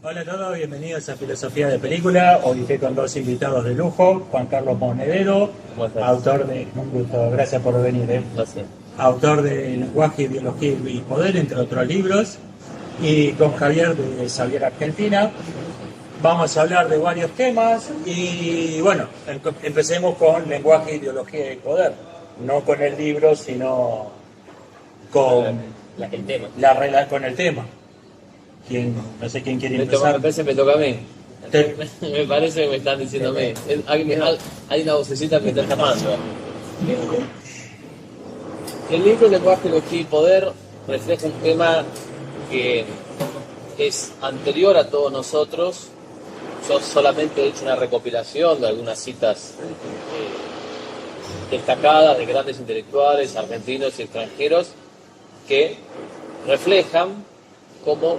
Hola a todos, bienvenidos a Filosofía de Película. Hoy estoy con dos invitados de lujo, Juan Carlos Monedero, autor de, un gusto, gracias por venir, Gracias. autor de Lenguaje, Biología y Poder, entre otros libros, y con Javier de Xavier Argentina. Vamos a hablar de varios temas y bueno, empecemos con Lenguaje, Ideología y Poder, no con el libro, sino con El tema. con el tema. No sé quién quiere Me empezar. parece que me toca a mí. Te- Me parece que me están diciendo a mí. Hay una vocecita que me está llamando. El libro Lenguaje, Biología y Poder refleja un tema que es anterior a todos nosotros. Yo solamente he hecho una recopilación de algunas citas destacadas de grandes intelectuales argentinos y extranjeros que reflejan cómo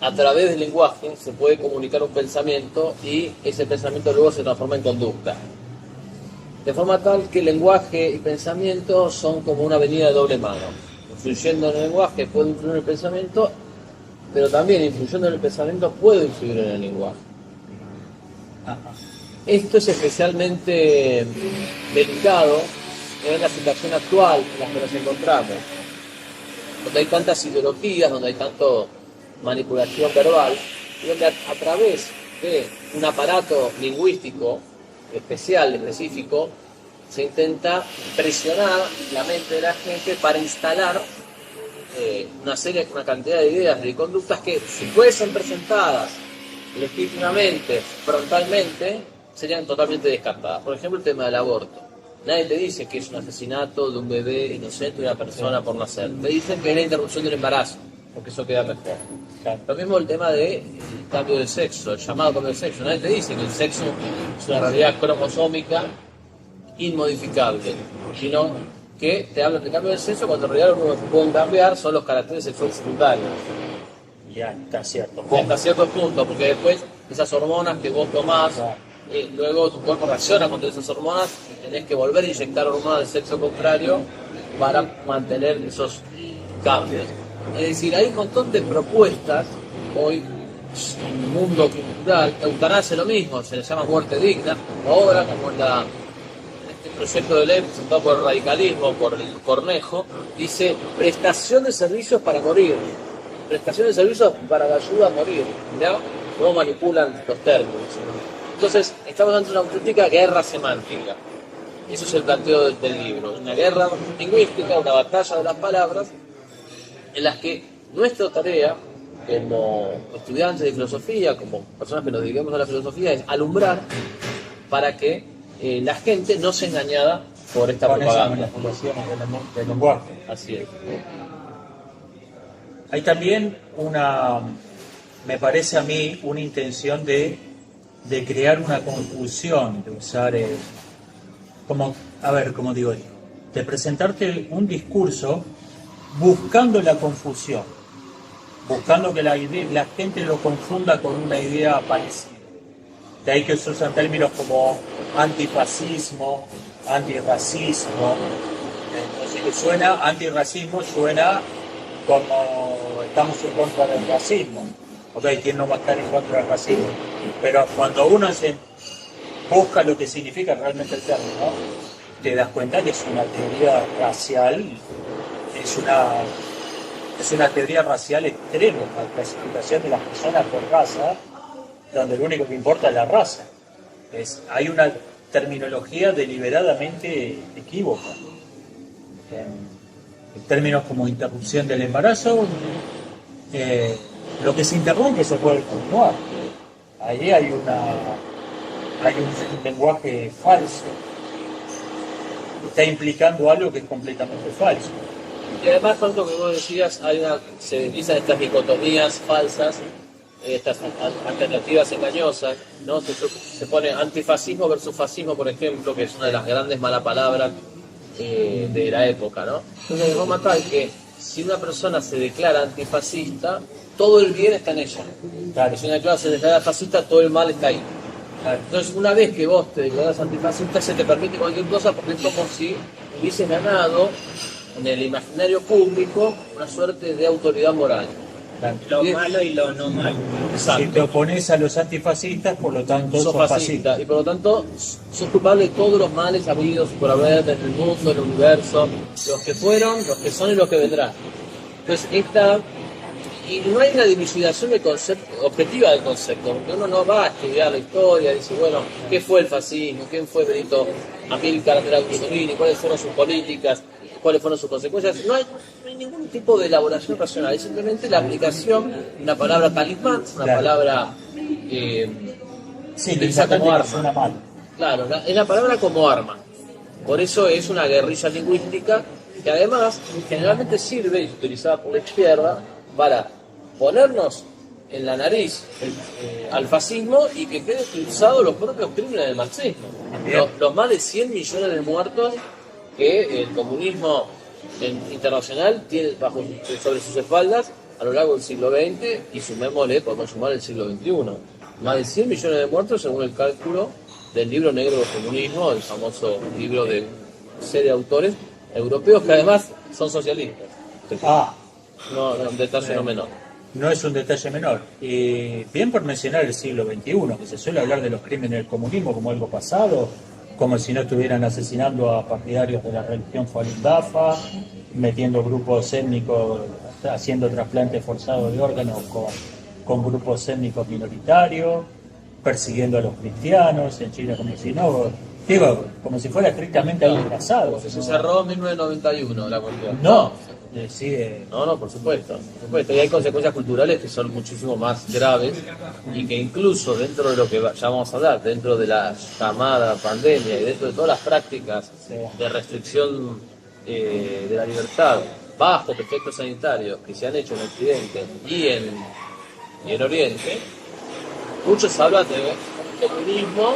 a través del lenguaje se puede comunicar un pensamiento y ese pensamiento luego se transforma en conducta. De forma tal que el lenguaje y pensamiento son como una avenida de doble mano. Influyendo en el lenguaje puede influir en el pensamiento, pero también influyendo en el pensamiento puede influir en el lenguaje. Esto es especialmente delicado en la situación actual en la que nos encontramos, donde hay tantas ideologías, donde hay tanto manipulación verbal, y donde a través de un aparato lingüístico especial, específico, se intenta presionar la mente de la gente para instalar una cantidad de ideas, de conductas que, si fuesen presentadas legítimamente, frontalmente, serían totalmente descartadas. Por ejemplo, el tema del aborto. Nadie te dice que es un asesinato de un bebé inocente de una persona por nacer. Te dicen que es la interrupción del embarazo, porque eso queda mejor. Lo mismo el tema del cambio de sexo, el llamado cambio de sexo. Nadie te dice que el sexo es una realidad cromosómica inmodificable, sino que te hablan de cambio de sexo cuando en realidad lo que pueden cambiar son los caracteres sexuales secundarios. Ya está cierto. Hasta cierto punto, porque después esas hormonas que vos tomás, luego tu cuerpo reacciona contra esas hormonas y tenés que volver a inyectar hormonas del sexo contrario para mantener esos cambios. Es decir, hay un montón de propuestas hoy en el mundo cultural. Eutanasia es lo mismo, se le llama muerte digna. Ahora, como este proyecto de ley presentado por el radicalismo, por el Cornejo, dice prestación de servicios para morir. Prestación de servicios para la ayuda a morir. ¿Ya? ¿Cómo manipulan los términos? Entonces, estamos ante una auténtica guerra semántica. Eso es el planteo del libro. Una guerra lingüística, una batalla de las palabras, en las que nuestra tarea, como estudiantes de filosofía, como personas que nos dedicamos a la filosofía, es alumbrar para que la gente no sea engañada por esta Con esas propaganda. manipulaciones del lenguaje. Así es. Hay también me parece a mí, una intención de crear una confusión, de usar, como digo yo, de presentarte un discurso buscando la confusión, buscando que la gente lo confunda con una idea parecida. De ahí que se usan términos como antifascismo, antirracismo. Entonces, que antirracismo suena como estamos en contra del racismo. Ok, ¿quién no va a estar en contra del racismo? Pero cuando uno busca lo que significa realmente el término, te das cuenta que es una teoría racial, es una teoría racial extrema, la clasificación de las personas por raza, donde lo único que importa es la raza. Hay una terminología deliberadamente equívoca. En términos como interrupción del embarazo, lo que se interrumpe se puede continuar. Ahí hay un lenguaje falso. Está implicando algo que es completamente falso. Y además, con lo que vos decías, se utilizan estas dicotomías falsas, estas alternativas engañosas, ¿no? Se pone antifascismo versus fascismo, por ejemplo, que es una de las grandes malas palabras de la época, ¿no? Entonces, de forma tal que si una persona se declara antifascista, todo el bien está en ella. Claro. Si una persona se declara fascista, todo el mal está ahí. Claro. Entonces, una vez que vos te declaras antifascista, se te permite cualquier cosa porque es como si hubieses ganado en el imaginario público una suerte de autoridad moral. lo malo y lo no malo. Si te opones a los antifascistas, por lo tanto sos sos fascista fascista. y por lo tanto sos culpable de todos los males habidos por haber en el mundo, en el universo, los que fueron, los que son y los que vendrán. Entonces y no hay una dilucidación de concepto, objetiva del concepto, porque uno no va a estudiar la historia, dice, bueno, ¿qué fue el fascismo? ¿Quién fue Benito Amílcar Andrea Mussolini? ¿Cuáles fueron sus políticas? ¿Cuáles fueron sus consecuencias? No hay ningún tipo de elaboración racional, es simplemente la aplicación de una palabra talismán, una Claro. palabra Sí, utilizada lo importante como es que arma. suena mal. Claro, es la palabra como arma. Por eso es una guerrilla lingüística que además generalmente sirve, y es utilizada por la izquierda, para ponernos en la nariz al fascismo y que queden expulsados los propios crímenes del marxismo. Los más de 100 millones de muertos que el comunismo internacional tiene sobre sus espaldas a lo largo del siglo XX y sumémosle, podemos sumar el siglo XXI. Más de 100 millones de muertos según el cálculo del libro negro del comunismo, el famoso libro de una serie de autores europeos que además son socialistas. Ah, No, un detalle no menor. no es un detalle menor. Bien por mencionar el siglo XXI, que se suele hablar de los crímenes del comunismo como algo pasado, como si no estuvieran asesinando a partidarios de la religión Falun Dafa, metiendo grupos étnicos, haciendo trasplantes forzados de órganos con grupos étnicos minoritarios, persiguiendo a los cristianos en Chile como si no, digo, como si fuera estrictamente algo pasado. Se cerró en 1991 la cuestión. No, sí, No, por supuesto, por supuesto. Y hay consecuencias culturales que son muchísimo más graves y que incluso dentro de lo que ya vamos a hablar, dentro de la llamada pandemia y dentro de todas las prácticas de restricción de la libertad bajo efectos sanitarios que se han hecho en Occidente y en Oriente, muchos hablan de comunismo,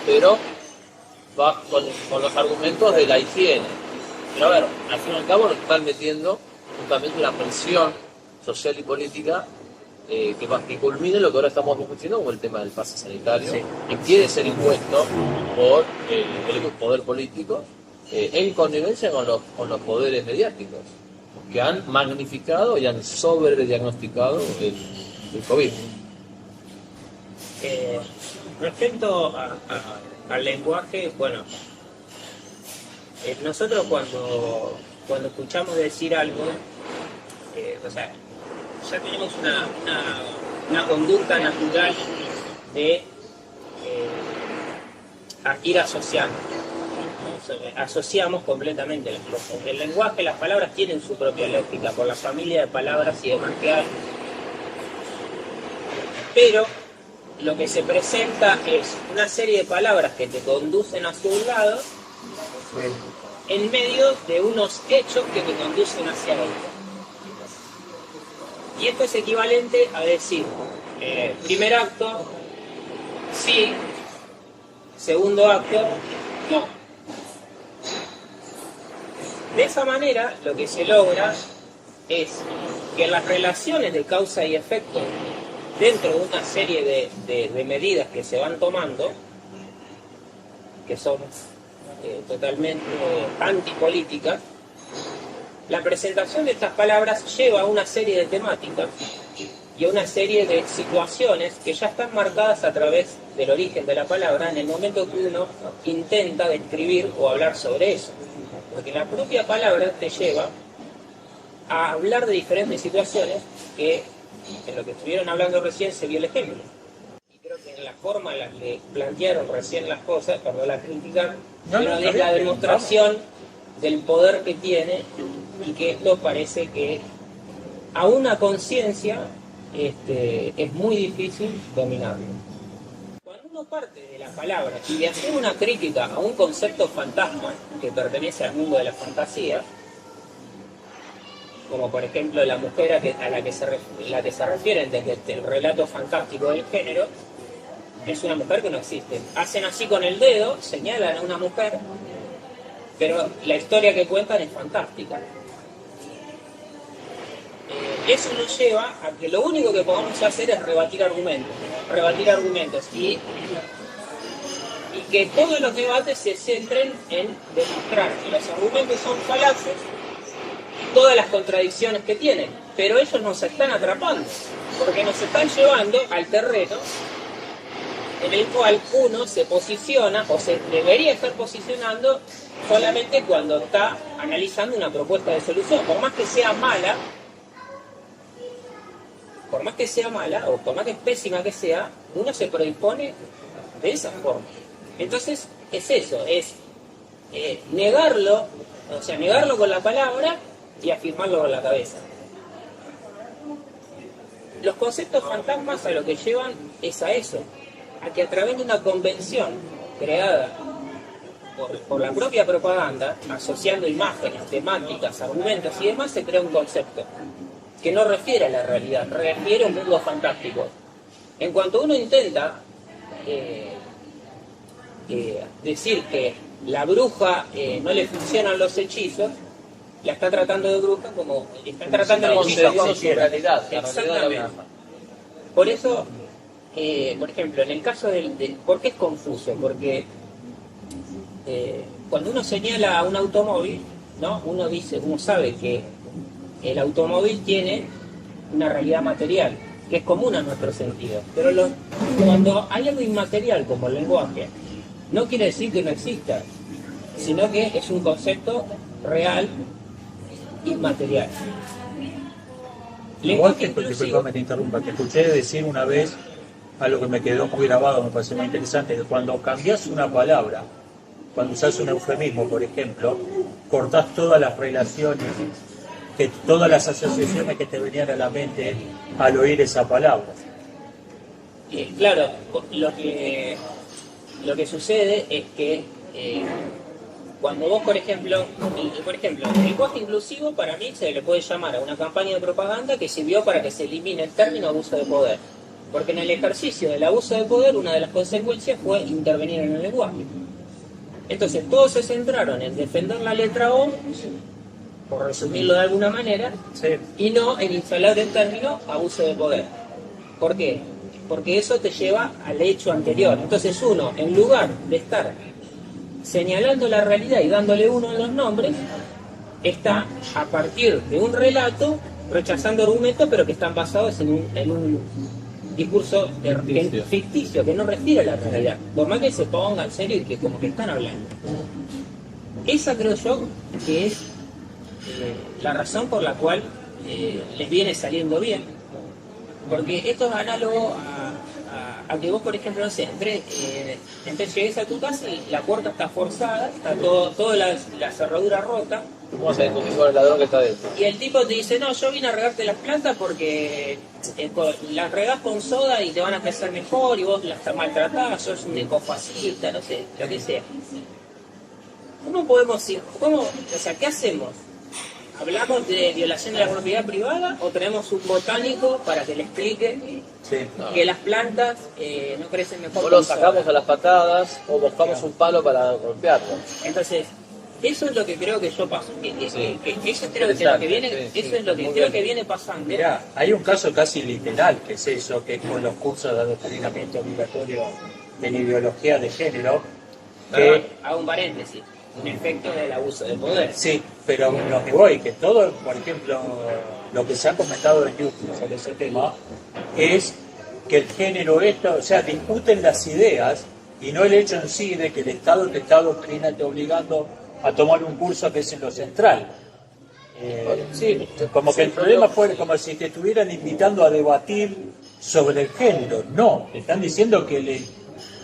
pero con los argumentos de la higiene. Pero a ver, al fin y al cabo nos están metiendo justamente una presión social y política que culmine lo que ahora estamos discutiendo como el tema del pase sanitario, que quiere ser impuesto por el poder político en connivencia con los poderes mediáticos, que han magnificado y han sobrediagnosticado el COVID. Respecto al lenguaje, bueno, nosotros cuando escuchamos decir algo, o sea, ya tenemos una conducta natural de ir asociando. Asociamos completamente las cosas. El lenguaje, las palabras tienen su propia lógica por la familia de palabras y demás que hay. Pero lo que se presenta es una serie de palabras que te conducen hacia un lado en medio de unos hechos que te conducen hacia otro. Y esto es equivalente a decir, primer acto, sí, segundo acto, no. De esa manera, lo que se logra es que las relaciones de causa y efecto dentro de una serie de medidas que se van tomando, que son totalmente antipolíticas, la presentación de estas palabras lleva a una serie de temáticas y a una serie de situaciones que ya están marcadas a través del origen de la palabra en el momento que uno intenta describir o hablar sobre eso. Porque la propia palabra te lleva a hablar de diferentes situaciones que en lo que estuvieron hablando recién se vio el ejemplo. Y creo que en la forma en la que plantearon recién las cosas, perdón la crítica, pero es la demostración del poder que tiene y que esto parece que a una conciencia es muy difícil dominarlo. Cuando uno parte de la palabra y de hacer una crítica a un concepto fantasma que pertenece al mundo de la fantasía, como por ejemplo la mujer a la que se refieren desde el relato fantástico del género, es una mujer que no existe. Hacen así con el dedo, señalan a una mujer, pero la historia que cuentan es fantástica. Eso nos lleva a que lo único que podamos hacer es rebatir argumentos y que todos los debates se centren en demostrar que los argumentos son falaces y todas las contradicciones que tienen. pero ellos nos están atrapando, porque nos están llevando al terreno en el cual uno se posiciona o se debería estar posicionando solamente cuando está analizando una propuesta de solución. Por más que sea mala o por más que pésima que sea, uno se predispone de esa forma. Entonces es eso, es negarlo, o sea, negarlo con la palabra y afirmarlo con la cabeza. Los conceptos fantasmas a lo que llevan es a eso, a que a través de una convención creada por la propia propaganda, asociando imágenes, temáticas, argumentos y demás, se crea un concepto que no refiere a la realidad, refiere a un mundo fantástico. En cuanto uno intenta decir que la bruja no le funcionan los hechizos, la está tratando de bruja como está tratando de concediendo su realidad, la realidad de la exactamente. bruja. Por eso, por ejemplo, en el caso ¿por qué es confuso? Porque cuando uno señala un automóvil, ¿no? Uno sabe que el automóvil tiene una realidad material, que es común a nuestro sentido. Pero cuando hay algo inmaterial como el lenguaje, no quiere decir que no exista, sino que es un concepto real, inmaterial. Igual Lenguaje que, inclusivo. perdón, me te interrumpa, te escuché decir una vez algo que me quedó muy grabado, me pareció muy interesante, que cuando cambias una palabra, cuando usas un eufemismo, por ejemplo, cortás todas las relaciones, todas las asociaciones que te venían a la mente al oír esa palabra. Claro, lo que sucede es que cuando vos, por ejemplo, el lenguaje inclusivo para mí se le puede llamar a una campaña de propaganda que sirvió para que se elimine el término abuso de poder. Porque en el ejercicio del abuso de poder, una de las consecuencias fue intervenir en el lenguaje. Entonces todos se centraron en defender la letra O, por resumirlo de alguna manera, Sí. y no en instalar el término abuso de poder. ¿Por qué? Porque eso te lleva al hecho anterior. Entonces uno, en lugar de estar señalando la realidad y dándole uno de los nombres, está a partir de un relato rechazando argumentos, pero que están basados en un discurso ficticio, que no refiere a la realidad. Por más que se ponga en serio y que como que están hablando. Esa creo yo que es la razón por la cual les viene saliendo bien. Porque esto es análogo a que vos, por ejemplo, no sé, entonces llegues a tu casa y la puerta está forzada, está toda la cerradura rota, Vamos a discutir con el ladrón que está dentro. y el tipo te dice, no, yo vine a regarte las plantas porque las regás con soda y te van a crecer mejor y vos las maltratás, sos un ecofascista, no sé, lo que sea. ¿Cómo podemos ir? O sea, ¿qué hacemos? ¿Hablamos de violación de la propiedad privada o tenemos un botánico para que le explique Sí. que las plantas no crecen mejor? O lo con sacamos soda? a las patadas o buscamos un palo para golpearlo. Entonces, eso es lo que creo que yo paso. Sí. Eso creo que es lo que viene, Sí, eso sí, es lo que muy creo bien. que viene pasando. Mirá, hay un caso casi literal que es eso, que es con los cursos de adoctrinamiento obligatorio en ideología de género, que Hago un paréntesis, un efecto del abuso de poder. sí, pero lo que voy, que todo, por ejemplo, lo que se ha comentado en YouTube sobre ese tema, es que el género o sea, discuten las ideas y no el hecho en sí de que el Estado te está adoctrinando, obligando a tomar un curso que es en lo central. Sí, Como que el problema fue como si te estuvieran invitando a debatir sobre el género. No, te están diciendo que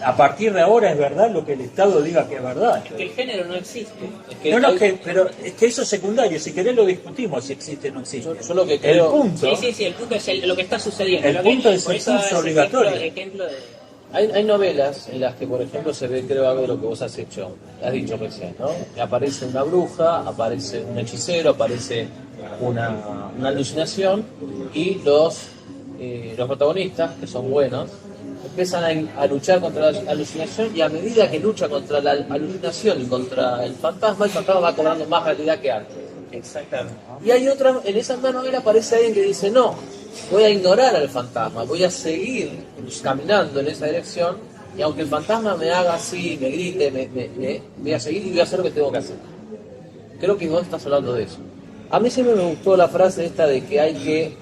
a partir de ahora es verdad lo que el Estado diga que es verdad. Que el género no existe. es que No, hay- pero es que eso es secundario, si querés lo discutimos si existe o no existe. Yo lo que El creo- punto, Sí, el punto es lo que está sucediendo. El Lo que- punto es por el eso curso es obligatorio. ejemplo de... Hay novelas en las que, por ejemplo, se ve, creo, algo de lo que vos has hecho, has dicho recién, ¿no? Que aparece una bruja, aparece un hechicero, aparece una alucinación y los protagonistas, que son buenos, empiezan a luchar contra la alucinación y a medida que lucha contra la alucinación y contra el fantasma va cobrando más realidad que antes. Exactamente. Y hay otra, en esa novela aparece alguien que dice, no, voy a ignorar al fantasma, voy a seguir caminando en esa dirección y aunque el fantasma me haga así, me grite, me voy a seguir y voy a hacer lo que tengo que hacer. Creo que vos estás hablando de eso. A mí siempre me gustó la frase esta de que hay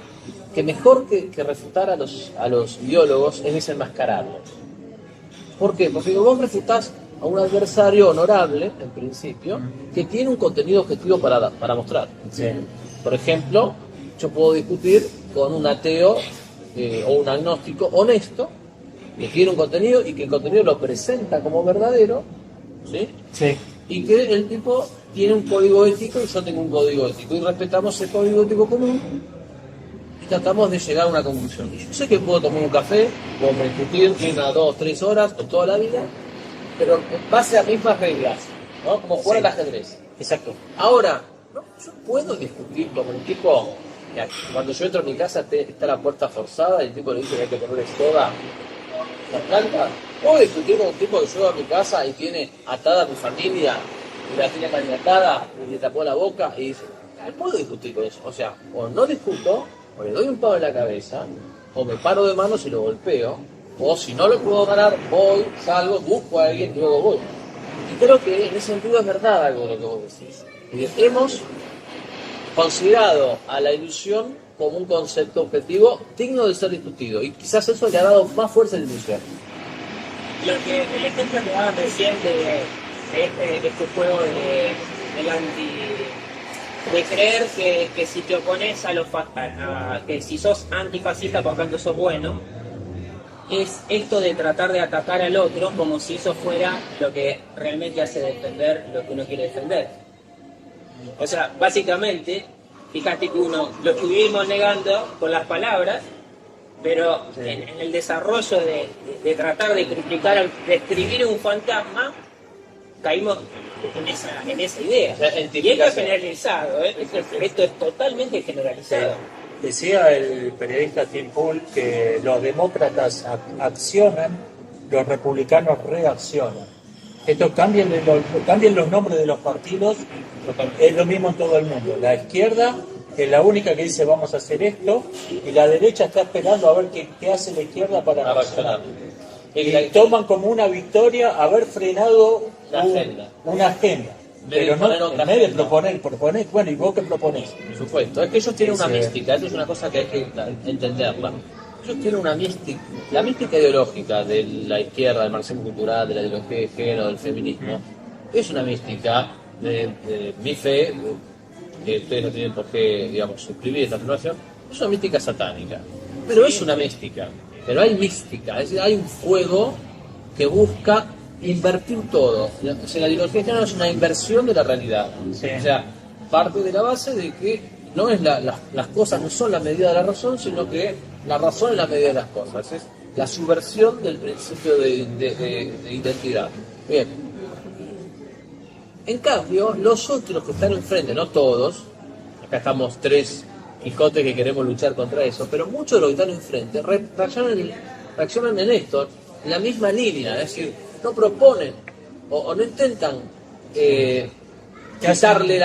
que mejor que refutar a los ideólogos es desenmascararlos. ¿Por qué? Porque vos refutás a un adversario honorable, en principio, que tiene un contenido objetivo para mostrar. Sí. Por ejemplo, yo puedo discutir con un ateo o un agnóstico honesto, que tiene un contenido y que el contenido lo presenta como verdadero, ¿sí? Sí. Y que el tipo tiene un código ético y yo tengo un código ético y respetamos el código ético común y tratamos de llegar a una conclusión. Y yo sé que puedo tomar un café, puedo discutir 1, 2, 3 horas o toda la vida, pero en base a mismas reglas, ¿no? Como jugar al ajedrez. Exacto. Ahora, ¿no? Yo puedo discutir con un tipo, cuando yo entro a mi casa está la puerta forzada y el tipo le dice que hay que ponerle soda la planta. Puedo discutir con un tipo que llega a mi casa y tiene atada a mi familia, y la tiene maniatada, y le tapó la boca, y dice, puedo discutir con eso. O sea, o no discuto, o le doy un palo en la cabeza, o me paro de manos y lo golpeo, o si no lo puedo ganar, voy, salgo, busco a alguien y luego voy. Y creo que en ese sentido es verdad algo de lo que vos decís. Hemos considerado a la ilusión como un concepto objetivo digno de ser discutido, y quizás eso le ha dado más fuerza a la ilusión. El ejemplo que daban recién de este juego del de creer que si te opones que si sos antifascista por tanto sos bueno, es esto de tratar de atacar al otro como si eso fuera lo que realmente hace defender lo que uno quiere defender. O sea, básicamente, fíjate que uno lo estuvimos negando con las palabras, pero en el desarrollo de tratar de criticar, de escribir un fantasma, caímos en esa idea. Y esto es generalizado, esto es totalmente generalizado. Decía el periodista Tim Pool que los demócratas accionan, los republicanos reaccionan. Esto cambien los nombres de los partidos, es lo mismo en todo el mundo. La izquierda es la única que dice vamos a hacer esto, y la derecha está esperando a ver qué hace la izquierda para reaccionar. Y toman como una victoria haber frenado una agenda. Pero no, en vez de proponer, bueno, ¿y vos qué proponés? Por supuesto, es que ellos tienen una mística, eso es una cosa que hay que entenderla. Ellos tienen una mística, la mística ideológica de la izquierda, del marxismo cultural, de la ideología de género, del feminismo, es una mística de mi fe, que ustedes no tienen por qué, digamos, suscribir esta afirmación, es una mística satánica. Pero es una mística, pero hay mística, es decir, hay un fuego que busca invertir todo. O sea, la ideología de género es una inversión de la realidad. Sí. O sea, parte de la base de que no es las cosas no son la medida de la razón, sino que la razón es la medida de las cosas. Es la subversión del principio de identidad. Bien. En cambio, los otros que están enfrente, no todos, acá estamos 3 Quijotes que queremos luchar contra eso, pero muchos de los que están enfrente reaccionan en esto, en la misma línea, es decir, no proponen o no intentan quitarle el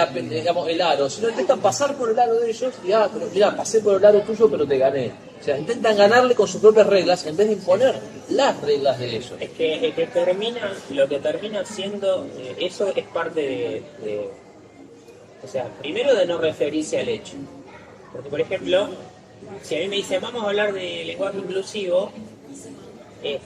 aro, sino intentan pasar por el aro de ellos y pero mira, pasé por el aro tuyo pero te gané. O sea, intentan ganarle con sus propias reglas en vez de imponer las reglas de ellos. Es que lo que termina siendo, eso es parte o sea, primero de no referirse al hecho. Porque, por ejemplo, si a mí me dicen vamos a hablar de lenguaje inclusivo, el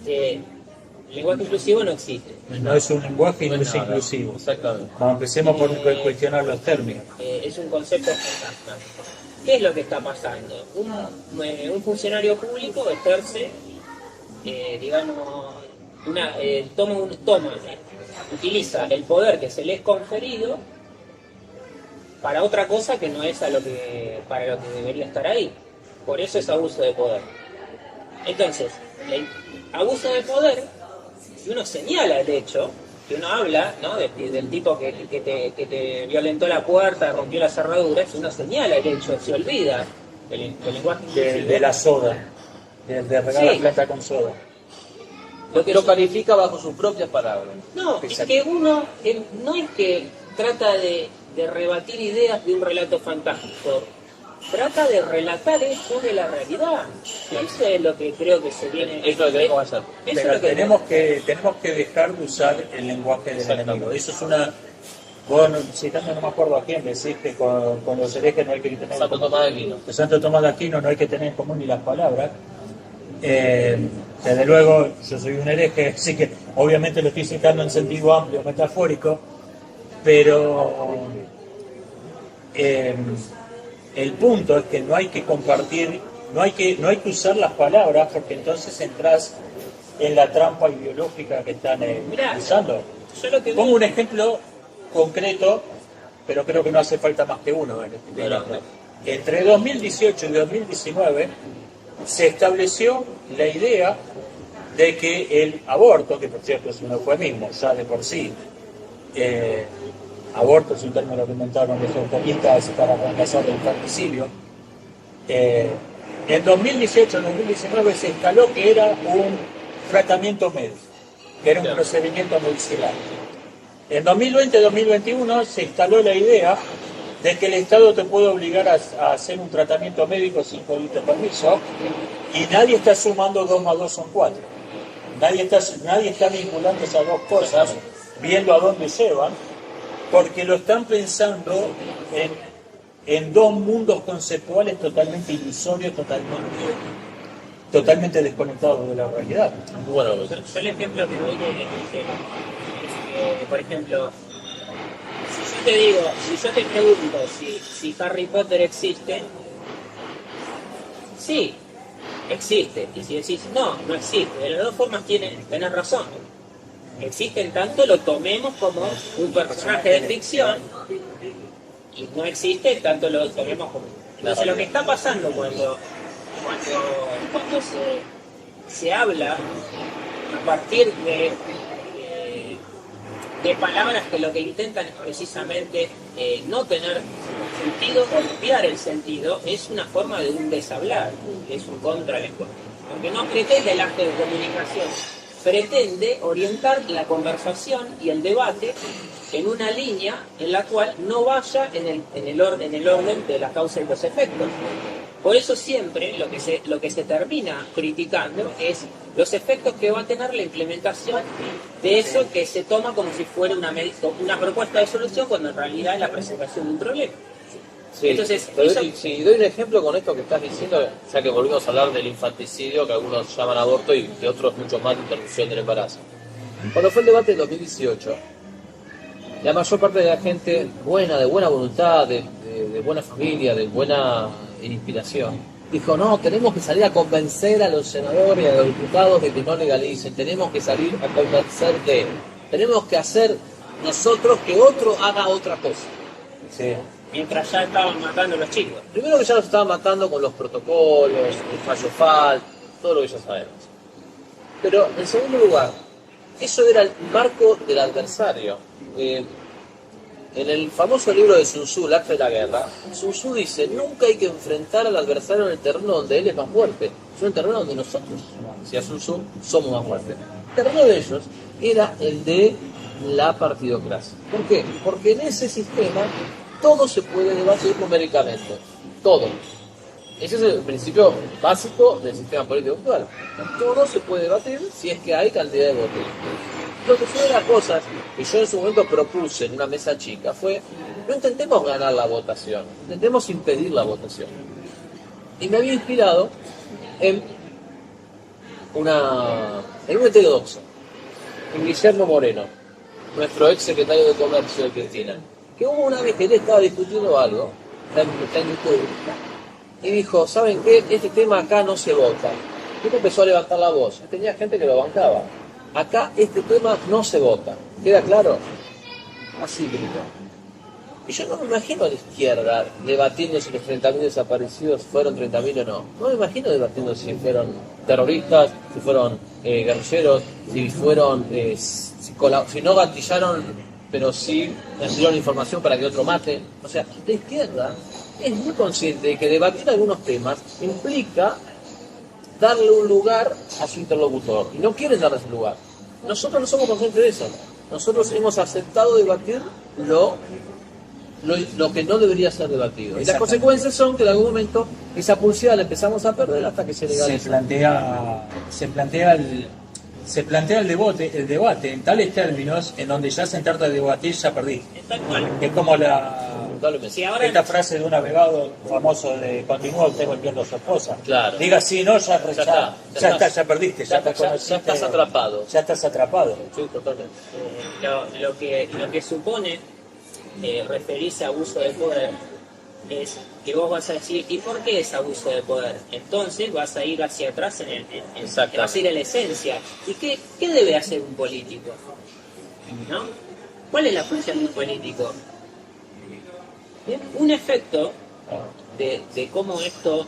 lenguaje inclusivo no existe. No es un lenguaje y no es inclusivo. Exactamente. Cuando empecemos por cuestionar los términos. Es un concepto fantasma. ¿Qué es lo que está pasando? Un funcionario público ejerce, digamos, utiliza el poder que se le es conferido para otra cosa que no es para lo que debería estar ahí. Por eso es abuso de poder. Entonces, el abuso de poder, si uno señala el hecho, que uno habla, ¿no? del tipo que te violentó la puerta, rompió la cerradura, si uno señala el hecho, se olvida del lenguaje inclusivo. De la soda, de regar la plata con soda. Lo califica bajo sus propias palabras. No, es que uno no es que trata de rebatir ideas de un relato fantástico, trata de relatar eso de la realidad. Y eso es lo que creo que se viene. Eso es lo que tenemos que hacer. Pero tenemos que dejar de usar el lenguaje del enemigo. Eso es Vos, citando no me acuerdo a quién, decís que con los herejes no hay que tener en Santo común. Tomás de Aquino. De Santo Tomás de Aquino no hay que tener en común ni las palabras. Desde luego, yo soy un hereje, así que obviamente lo estoy citando en sentido amplio, metafórico, pero el punto es que no hay que compartir, no hay que usar las palabras, porque entonces entras en la trampa ideológica que están Mirá, usando. Yo lo que Pongo veo- un ejemplo concreto, pero creo que no hace falta más que uno en este Pero, ejemplo. Entre 2018 y 2019 se estableció la idea de que el aborto, que por cierto es un eufemismo ya de por sí, aborto es un término que inventaron los eufemistas para reemplazar el infanticidio, en 2018-2019 se instaló que era un tratamiento médico, que era un procedimiento medicinal. En 2020-2021 se instaló la idea de que el Estado te puede obligar a hacer un tratamiento médico sin pedirte permiso, y nadie está sumando 2 más 2 son 4. Nadie está vinculando esas dos cosas, viendo a dónde llevan, porque lo están pensando en dos mundos conceptuales totalmente ilusorios, totalmente desconectados de la realidad. Bueno, yo el ejemplo que doy es que, por ejemplo, si yo te pregunto si Harry Potter existe, sí, existe. Y si decís, no existe, de las dos formas tenés razón. Existe en tanto lo tomemos como un personaje de ficción, y no existe en tanto lo tomemos como... Entonces lo que está pasando cuando se habla a partir de palabras que lo que intentan es precisamente no tener sentido o limpiar el sentido, es una forma de un deshablar, es un contralenguaje. Porque no pretende el acto de comunicación, pretende orientar la conversación y el debate en una línea en la cual no vaya en el orden de la causa y los efectos. Por eso siempre lo que se termina criticando es los efectos que va a tener la implementación de eso que se toma como si fuera una propuesta de solución, cuando en realidad es la presentación de un problema. sí. Entonces, Pero eso- si doy un ejemplo con esto que estás diciendo, ya que volvimos a hablar del infanticidio, que algunos llaman aborto y que otros mucho más de interrupción del embarazo. Cuando fue el debate del 2018, la mayor parte de la gente buena, de buena voluntad, de buena familia, de buena inspiración, dijo, no, tenemos que salir a convencer a los senadores y a los diputados de que no legalicen, tenemos que salir a convencer tenemos que hacer nosotros que otro haga otra cosa. Sí. mientras ya estaban matando a los chicos. Primero que ya nos estaban matando con los protocolos, el fallo FAL, todo lo que ya sabemos. Pero en segundo lugar, eso era el marco del adversario. En el famoso libro de Sun Tzu, El arte de la guerra, Sun Tzu dice, nunca hay que enfrentar al adversario en el terreno donde él es más fuerte, sino en el terreno donde nosotros, decía Sun Tzu, somos más fuertes. El terreno de ellos era el de la partidocracia. ¿Por qué? Porque en ese sistema todo se puede debatir numéricamente. Todo. Ese es el principio básico del sistema político actual. Todo se puede debatir si es que hay cantidad de votos. Entonces, una de las cosas que yo en su momento propuse en una mesa chica fue, no intentemos ganar la votación, intentemos impedir la votación. Y me había inspirado en un heterodoxo, en Guillermo Moreno, nuestro ex secretario de Comercio de Cristina, que hubo una vez que él estaba discutiendo algo, está en YouTube, y dijo, ¿saben qué? Este tema acá no se vota. Y él empezó a levantar la voz, tenía gente que lo bancaba. Acá este tema no se vota. ¿Queda claro? Así gritó. Y yo no me imagino a la izquierda debatiendo si los 30.000 desaparecidos fueron 30.000 o no. No me imagino debatiendo si fueron terroristas, si fueron guerrilleros, si fueron si no gatillaron, pero sí dieron información para que otro mate. O sea, la izquierda es muy consciente de que debatir algunos temas implica darle un lugar a su interlocutor. Y no quieren darle ese lugar. Nosotros no somos conscientes de eso. Nosotros hemos aceptado debatir lo que no debería ser debatido. Y las consecuencias son que en algún momento esa pulsada la empezamos a perder hasta que se legaliza. Se plantea se plantea el debate en tales términos en donde ya sentarte a debatir ya perdiste. Tal cual. Es como la Si ahora esta frase de un abogado famoso de continúa usted golpeando a su esposa. Claro. Diga sí, no, ya está, ya perdiste, Ya te conociste, estás atrapado. ya estás atrapado. Sí, totalmente. lo que supone referirse a abuso de poder es que vos vas a decir, ¿y por qué es abuso de poder? Entonces vas a ir hacia atrás Exacto. vas a ir en la esencia. ¿Y qué debe hacer un político? ¿No? ¿Cuál es la función de un político? Bien, un efecto de cómo esto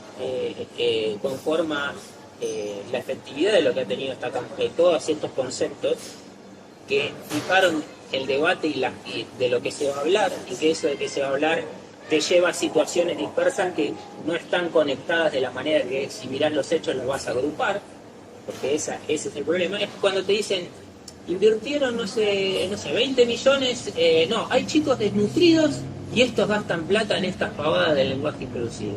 conforma la efectividad de lo que ha tenido esta campaña, todos estos conceptos que fijaron el debate y de lo que se va a hablar, y que eso de que se va a hablar te lleva a situaciones dispersas que no están conectadas de la manera que si mirás los hechos los vas a agrupar, porque ese es el problema. Es cuando te dicen, invirtieron, no sé, 20 millones, no, hay chicos desnutridos y estos gastan plata en estas pavadas del lenguaje introducido.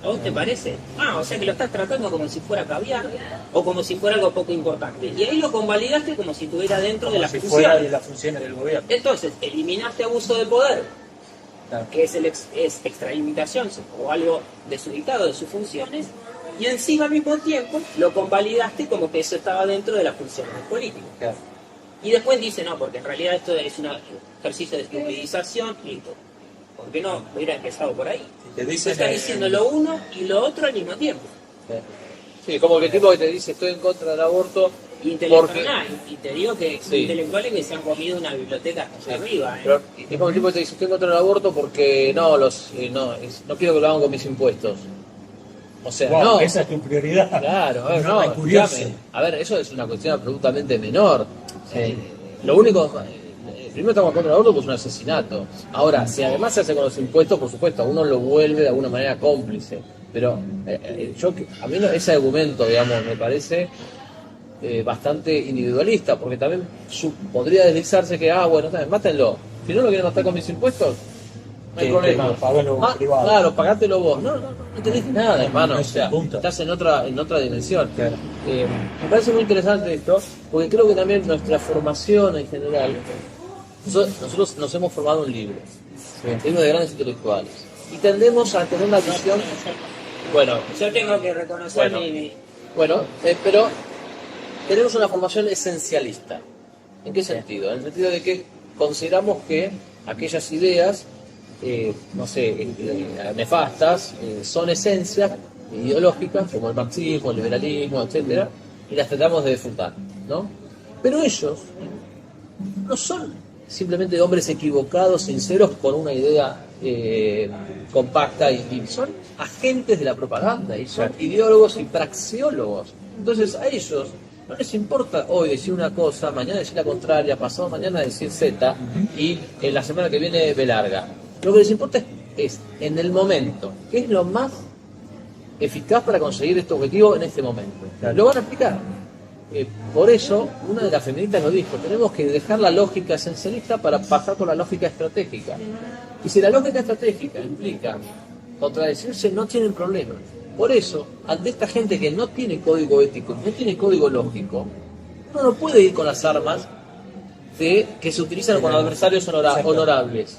¿A vos te parece? O sea que lo estás tratando como si fuera caviar o como si fuera algo poco importante. Y ahí lo convalidaste como si estuviera dentro de las Si funciones. fuera de las funciones del gobierno. Entonces, eliminaste abuso de poder, Claro. que es extralimitación o algo desubicado de sus funciones, y encima al mismo tiempo lo convalidaste como que eso estaba dentro de las funciones del político. Claro. Y después dice, no, porque en realidad esto es un ejercicio de estupidización, y ¿por qué no hubiera empezado por ahí? Te Tú dicen, estás diciendo lo uno y lo otro al mismo tiempo. Sí, como que el tipo que te dice estoy en contra del aborto. Intelectual, y te digo que Sí. intelectuales que se han comido una biblioteca hasta arriba. Pero es como el tipo que te dice estoy en contra del aborto porque no quiero que lo hagan con mis impuestos. O sea, wow, no. esa es tu prioridad. Claro, a ver, No, es no, curioso. escuchame. A ver, eso es una cuestión absolutamente menor. Lo único, primero estamos contra el aborto porque es un asesinato. Ahora, si además se hace con los impuestos, por supuesto, a uno lo vuelve de alguna manera cómplice. Pero a mí ese argumento, digamos, me parece bastante individualista, porque también podría deslizarse que, bueno, también, mátenlo. Si no lo quieren matar con mis impuestos, no hay problema. Pagalo privado. Claro, pagátelo vos. No entendés nada, hermano. No O es sea, el punto. estás en otra dimensión. Claro. Me parece muy interesante esto, porque creo que también nuestra formación en general, nosotros nos hemos formado en libros, libros de grandes intelectuales, y tendemos a tener una visión, bueno, Yo tengo que reconocer pero tenemos una formación esencialista. ¿En qué sentido? En el sentido de que consideramos que aquellas ideas, nefastas, son esencias ideológicas, como el marxismo, el liberalismo, etcétera, y las tratamos de disfrutar, ¿no? Pero ellos no son simplemente hombres equivocados, sinceros, con una idea compacta, y son agentes de la propaganda, y son ideólogos y praxeólogos. Entonces a ellos no les importa hoy decir una cosa, mañana decir la contraria, pasado mañana decir Z, y en la semana que viene B larga. Lo que les importa es en el momento, qué es lo más eficaz para conseguir este objetivo en este momento. Lo van a explicar. Por eso, una de las feministas lo dijo, tenemos que dejar la lógica esencialista para pasar por la lógica estratégica. Y si la lógica estratégica implica contradecirse, no tienen problema. Por eso, ante esta gente que no tiene código ético, no tiene código lógico, uno no puede ir con las armas que se utilizan con adversarios honorables.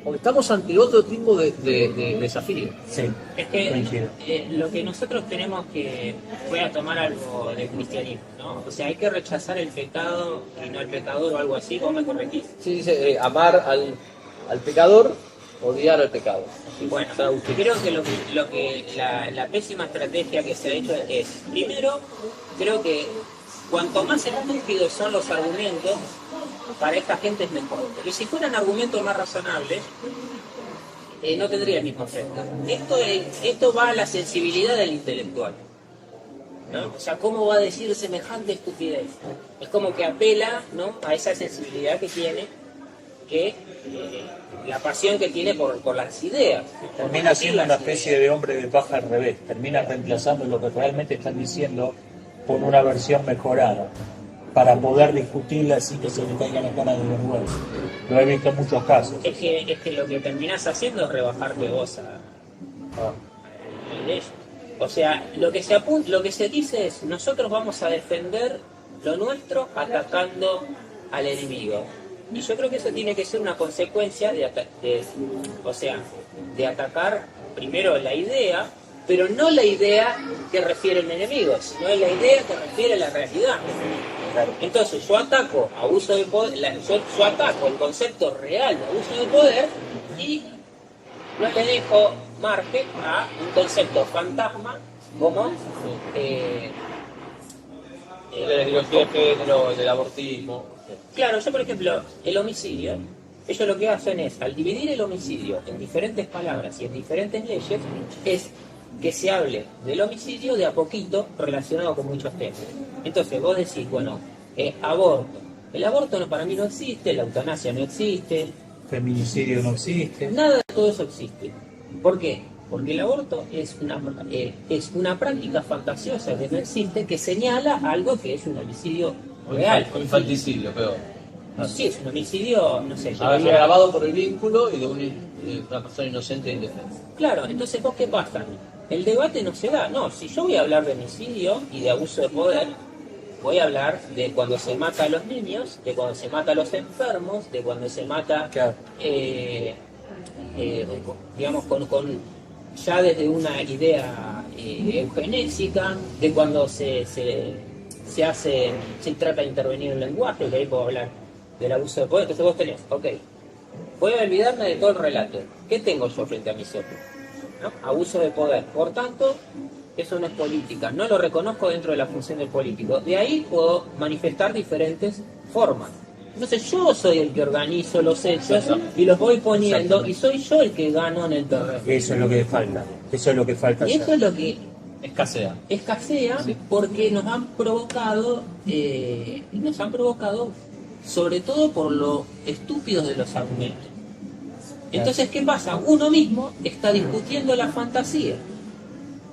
Porque estamos ante otro tipo de desafío. Sí, Es que coincido. lo que nosotros tenemos que, voy a tomar algo del cristianismo, ¿no? O sea, hay que rechazar el pecado y no el pecador o algo así, ¿vos me corregís? Sí, dice amar al pecador, odiar al pecado. Bueno, creo que la pésima estrategia que se ha hecho es, primero, creo que cuanto más estúpidos son los argumentos, para esta gente es mejor. Porque si fueran argumentos más razonables, no tendría el mismo efecto. Esto va a la sensibilidad del intelectual, ¿no? O sea, ¿cómo va a decir semejante estupidez? Es como que apela, ¿no?, a esa sensibilidad que tiene, la pasión que tiene por las ideas. Termina siendo una especie de hombre de paja al revés, termina reemplazando lo que realmente están diciendo por una versión mejorada, para poder discutirla así que se le caiga la cara de vergüenza. Lo he visto en muchos casos. Es que lo que terminás haciendo es rebajarte vos a ellos. O sea, lo que se dice es, nosotros vamos a defender lo nuestro atacando al enemigo. Y yo creo que eso tiene que ser una consecuencia o sea, de atacar primero la idea, pero no la idea que refiere el enemigo, sino la idea que refiere la realidad. Entonces yo ataco abuso de poder, yo ataco el concepto real de abuso de poder y no le dejo margen a un concepto fantasma como La ideología de género, del abortismo. claro, yo por ejemplo, el homicidio, ellos lo que hacen es, al dividir el homicidio en diferentes palabras y en diferentes leyes, es que se hable del homicidio de a poquito relacionado con muchos temas. Entonces vos decís, bueno, aborto. El aborto para mí no existe, la eutanasia no existe, Feminicidio no existe. nada de todo eso existe. ¿Por qué? Porque el aborto es una práctica fantasiosa que no existe, que señala algo que es un homicidio real. O infanticidio, peor. Sí, es un homicidio, no sé. Haberse agravado por el vínculo y de una persona inocente e indefensa. Claro, entonces vos qué pasa, el debate no se da, no, si yo voy a hablar de homicidio y de abuso de poder, voy a hablar de cuando se mata a los niños, de cuando se mata a los enfermos, de cuando se mata, Claro. digamos, ya desde una idea eugenésica, de cuando se trata de intervenir en el lenguaje, que ahí puedo hablar del abuso de poder. Entonces vos tenés, ok, voy a olvidarme de todo el relato. ¿Qué tengo yo frente a mis ojos? ¿No? Abuso de poder. Por tanto, eso no es política. No lo reconozco dentro de la función del político. De ahí puedo manifestar diferentes formas. Entonces yo soy el que organizo los hechos y los voy poniendo y soy yo el que gano en el terreno. Eso es lo que falta. Eso es lo que falta Y hacer. eso es lo que Escasea. escasea porque nos han provocado sobre todo por lo estúpidos de los argumentos. Entonces, ¿qué pasa? Uno mismo está discutiendo la fantasía.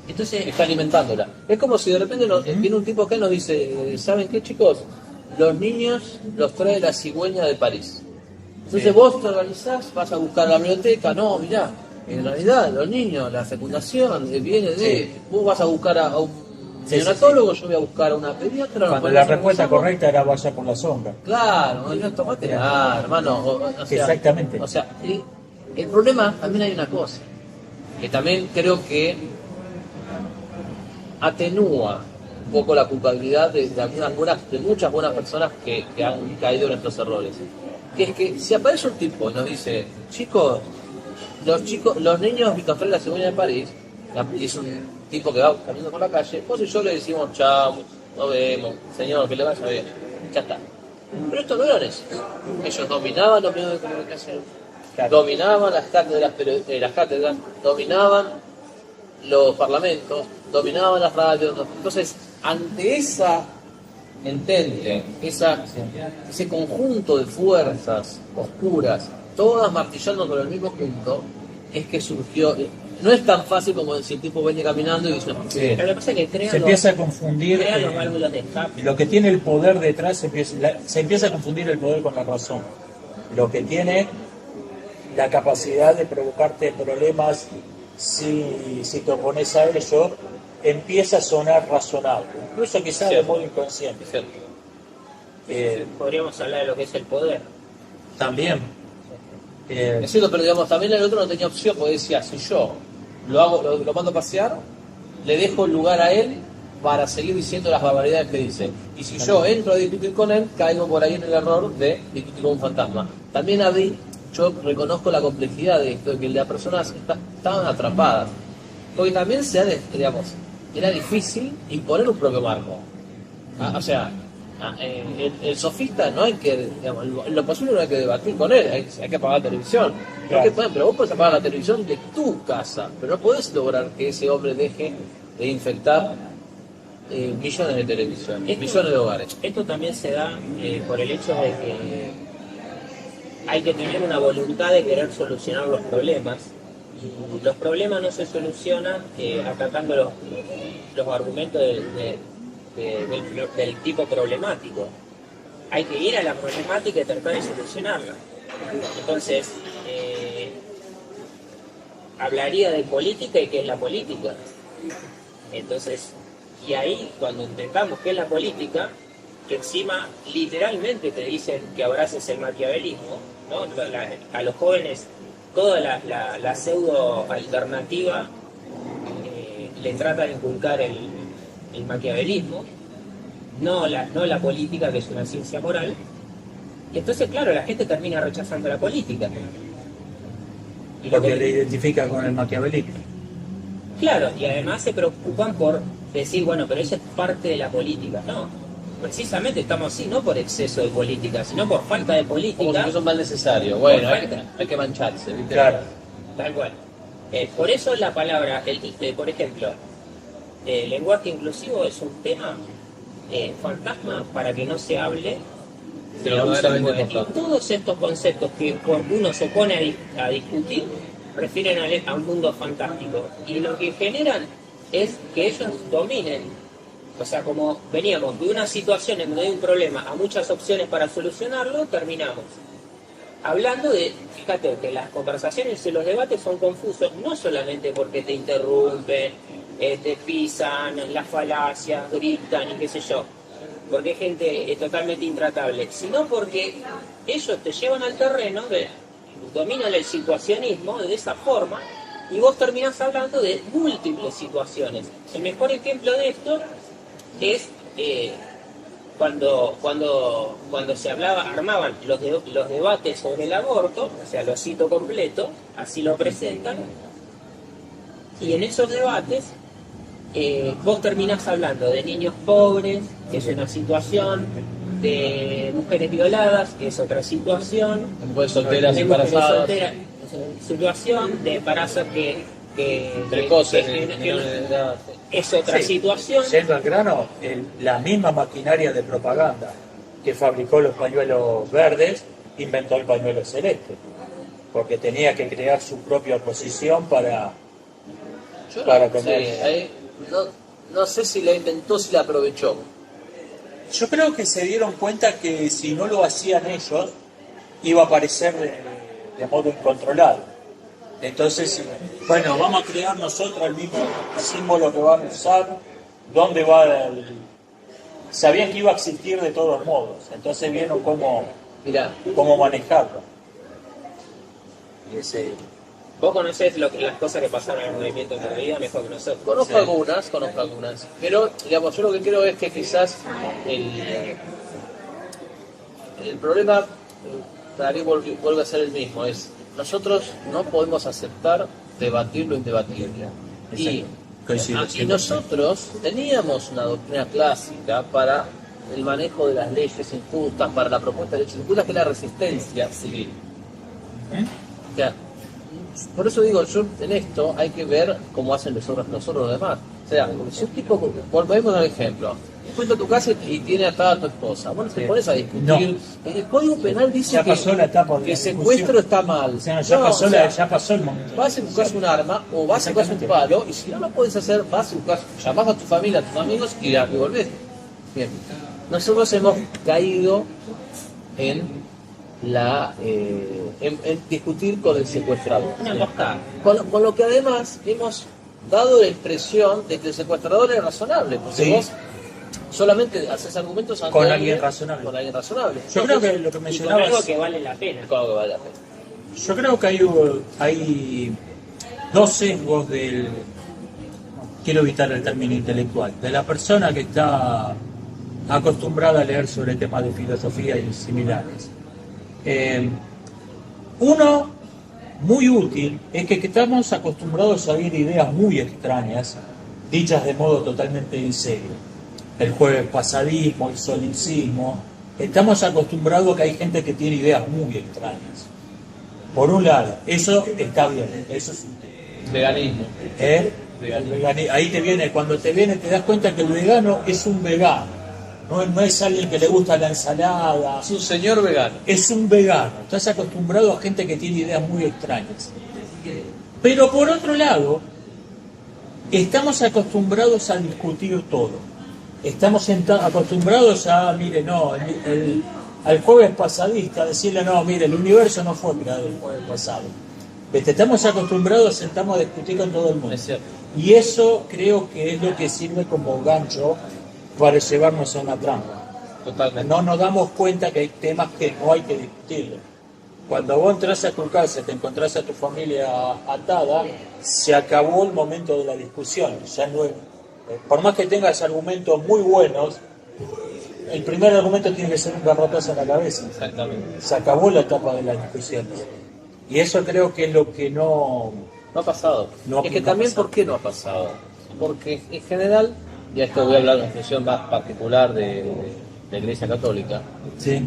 Entonces, Está alimentándola. Es como si de repente viene un tipo acá y nos dice, ¿saben qué, chicos? Los niños los trae la cigüeña de París. Entonces vos te organizás, vas a buscar la biblioteca, no, mirá, en realidad los niños, la fecundación viene de... Vos vas a buscar a un neonatólogo, yo voy a buscar a una pediatra. Cuando la respuesta correcta era vaya por la sombra. Claro, no tomate nada, hermano. O sea, Exactamente. O sea, el problema también hay una cosa, que también creo que atenúa un poco la culpabilidad de muchas buenas personas que han caído en estos errores. Que es que si aparece un tipo y nos dice, chicos, los niños Víctor Frey, la cigüeña de París, y es un tipo que va caminando por la calle, vos y yo le decimos, chao, nos vemos, señor, que le vaya bien, ya está. Pero esto no era eso. Ellos dominaban los medios de comunicación, dominaban las cátedras, dominaban los parlamentos, dominaban las radios. Entonces, ante esa entente, ese conjunto de fuerzas oscuras, todas martillando con el mismo punto, es que surgió. No es tan fácil como si el tipo venía caminando y dice una Sí. lo que pasa es que crean Se empieza a confundir los válvulas de escape. lo que tiene el poder detrás, se empieza a confundir el poder con la razón. Lo que tiene la capacidad de provocarte problemas si te opones a ello, empieza a sonar razonable, incluso quizás de modo inconsciente. Podríamos hablar de lo que es el poder. También. Es cierto, pero digamos, también el otro no tenía opción, porque decía, si yo lo mando a pasear, le dejo el lugar a él para seguir diciendo las barbaridades que dice. Y si yo entro a discutir con él, caigo por ahí en el error de discutir con un fantasma. También yo reconozco la complejidad de esto, de que las personas estaban atrapadas. Porque también era difícil imponer un propio marco. O sea, el sofista no hay que, digamos, en lo posible no hay que debatir con él, hay que apagar la televisión. Claro. Pero vos podés apagar la televisión de tu casa, pero no podés lograr que ese hombre deje de infectar millones de televisiones, millones de hogares. Esto también se da por el hecho de que hay que tener una voluntad de querer solucionar los problemas. Y los problemas no se solucionan atacando los argumentos del tipo problemático. Hay que ir a la problemática y tratar de solucionarla. Entonces, hablaría de política y qué es la política. Entonces, y ahí, cuando intentamos qué es la política, que encima literalmente te dicen que abraces el maquiavelismo, ¿no? A los jóvenes toda la pseudo alternativa le trata de inculcar el maquiavelismo, no la política, que es una ciencia moral. Y entonces, claro, la gente termina rechazando la política. Y lo Porque que- le identifica con el maquiavelismo. Claro, y además se preocupan por decir, bueno, pero eso es parte de la política. No, precisamente estamos así, no por exceso de política, sino por falta de Como si política. fuese un mal necesario. Bueno, hay que mancharse, ¿viste? Claro. Tal cual. Por eso la palabra, por ejemplo, el lenguaje inclusivo es un tema fantasma para que no se hable De de lo abuso de verdaderamente poder. Y importante. todos estos conceptos que uno se pone a discutir refieren a un mundo fantástico. Y lo que generan es que ellos dominen. O sea, como veníamos de una situación en donde hay un problema a muchas opciones para solucionarlo, terminamos hablando de, fíjate, que las conversaciones y los debates son confusos, no solamente porque te interrumpen, te pisan, las falacias, gritan y qué sé yo, porque hay gente totalmente intratable, sino porque ellos te llevan al terreno, dominan el situacionismo de esa forma, y vos terminás hablando de múltiples situaciones. El mejor ejemplo de esto es cuando se armaban los debates sobre el aborto, o sea, lo cito completo, así lo presentan, y en esos debates vos terminás hablando de niños pobres, que es una situación, de mujeres violadas, que es otra situación, De mujeres solteras y de mujeres embarazadas. solteras, es una situación, de embarazos Precoces, que- menores de edad. es otra Sí. situación. Yendo al grano, la misma maquinaria de propaganda que fabricó los pañuelos verdes inventó el pañuelo celeste, porque tenía que crear su propia oposición para Yo Para no sé, comer. ahí no sé si la inventó, si la aprovechó. Yo creo que se dieron cuenta que si no lo hacían ellos, iba a aparecer de modo incontrolado. Entonces, bueno, vamos a crear nosotros el mismo símbolo que van a usar, dónde va Sabían que iba a existir de todos modos, entonces vieron Mirá, cómo manejarlo. Y ese- Vos conocés las cosas que pasaron en el movimiento de vida mejor que nosotros. conozco algunas, pero digamos, yo lo que creo es que quizás el problema, para mí vuelve a ser el mismo, es nosotros no podemos aceptar debatir lo indebatible. Y, Coincido, y 100%. nosotros teníamos una doctrina clásica para el manejo de las leyes injustas, para la propuesta de leyes injustas, que es la resistencia civil. O sea, por eso digo, yo en esto hay que ver cómo hacen nosotros los demás. O sea, si un tipo, volvemos al ejemplo, fuiste a tu casa y tiene atada a tu esposa, bueno, te Sí. pones a discutir. No. El Código Penal dice Ya pasó la etapa de que la secuestro discusión. está mal. O sea, ya, No, pasó o sea, ya pasó el momento. vas a buscar un arma o vas a buscar un palo, y si no lo puedes hacer, vas a buscar, llamás a tu familia, a tus amigos y volvés. Bien, nosotros hemos caído en en discutir con el secuestrador. Una emboscada. Con lo que además hemos dado la impresión de que el secuestrador es razonable, porque Sí. vos solamente haces argumentos ante Con alguien razonable. Con alguien razonable. Yo creo que lo que Y con algo mencionabas, que vale la pena. Con algo que vale la pena. yo creo que hay dos sesgos del, quiero evitar el término intelectual, de la persona que está acostumbrada a leer sobre temas de filosofía y similares. Uno, muy útil, es que estamos acostumbrados a oír ideas muy extrañas, dichas de modo totalmente en serio. El jueves pasadismo, el solipsismo. Estamos acostumbrados a que hay gente que tiene ideas muy extrañas. Por un lado, eso está bien, eso es un Veganismo. ahí cuando te viene te das cuenta que el vegano es un vegano, no es alguien que le gusta la ensalada, Es un señor vegano. es un vegano, estás acostumbrado a gente que tiene ideas muy extrañas. Pero por otro lado, estamos acostumbrados a discutir todo, estamos acostumbrados a, mire, no, al jueves pasadista, decirle, no, mire, el universo no fue creado el jueves pasado. Estamos acostumbrados a sentarnos a discutir con todo el mundo. Es cierto. Y eso creo que es lo que sirve como gancho para llevarnos a una trampa. Totalmente. No nos damos cuenta que hay temas que no hay que discutirlos. Cuando vos entras a tu casa y te encontrás a tu familia atada, se acabó el momento de la discusión. Ya no es- por más que tengas argumentos muy buenos, el primer argumento tiene que ser un garrotazo en la cabeza. Exactamente. Se acabó la etapa de las discusiones. Y eso creo que es lo que no... No ha pasado. No, es que no ha también, pasado. ¿por qué no ha pasado? Porque en general, y esto voy a hablar de una función más particular de la Iglesia Católica, Sí.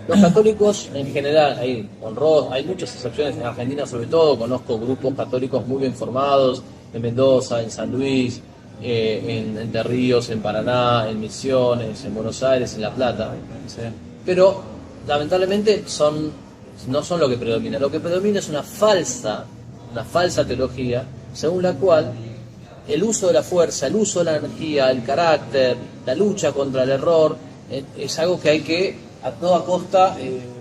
los católicos en general, hay muchas excepciones en Argentina sobre todo, conozco grupos católicos muy bien formados, en Mendoza, en San Luis, en Entre Ríos, en Paraná, en Misiones, en Buenos Aires, en La Plata, Sí. pero lamentablemente no son lo que predomina. Lo que predomina es una falsa teología, según la cual el uso de la fuerza, el uso de la energía, el carácter, la lucha contra el error, es algo que hay que a toda costa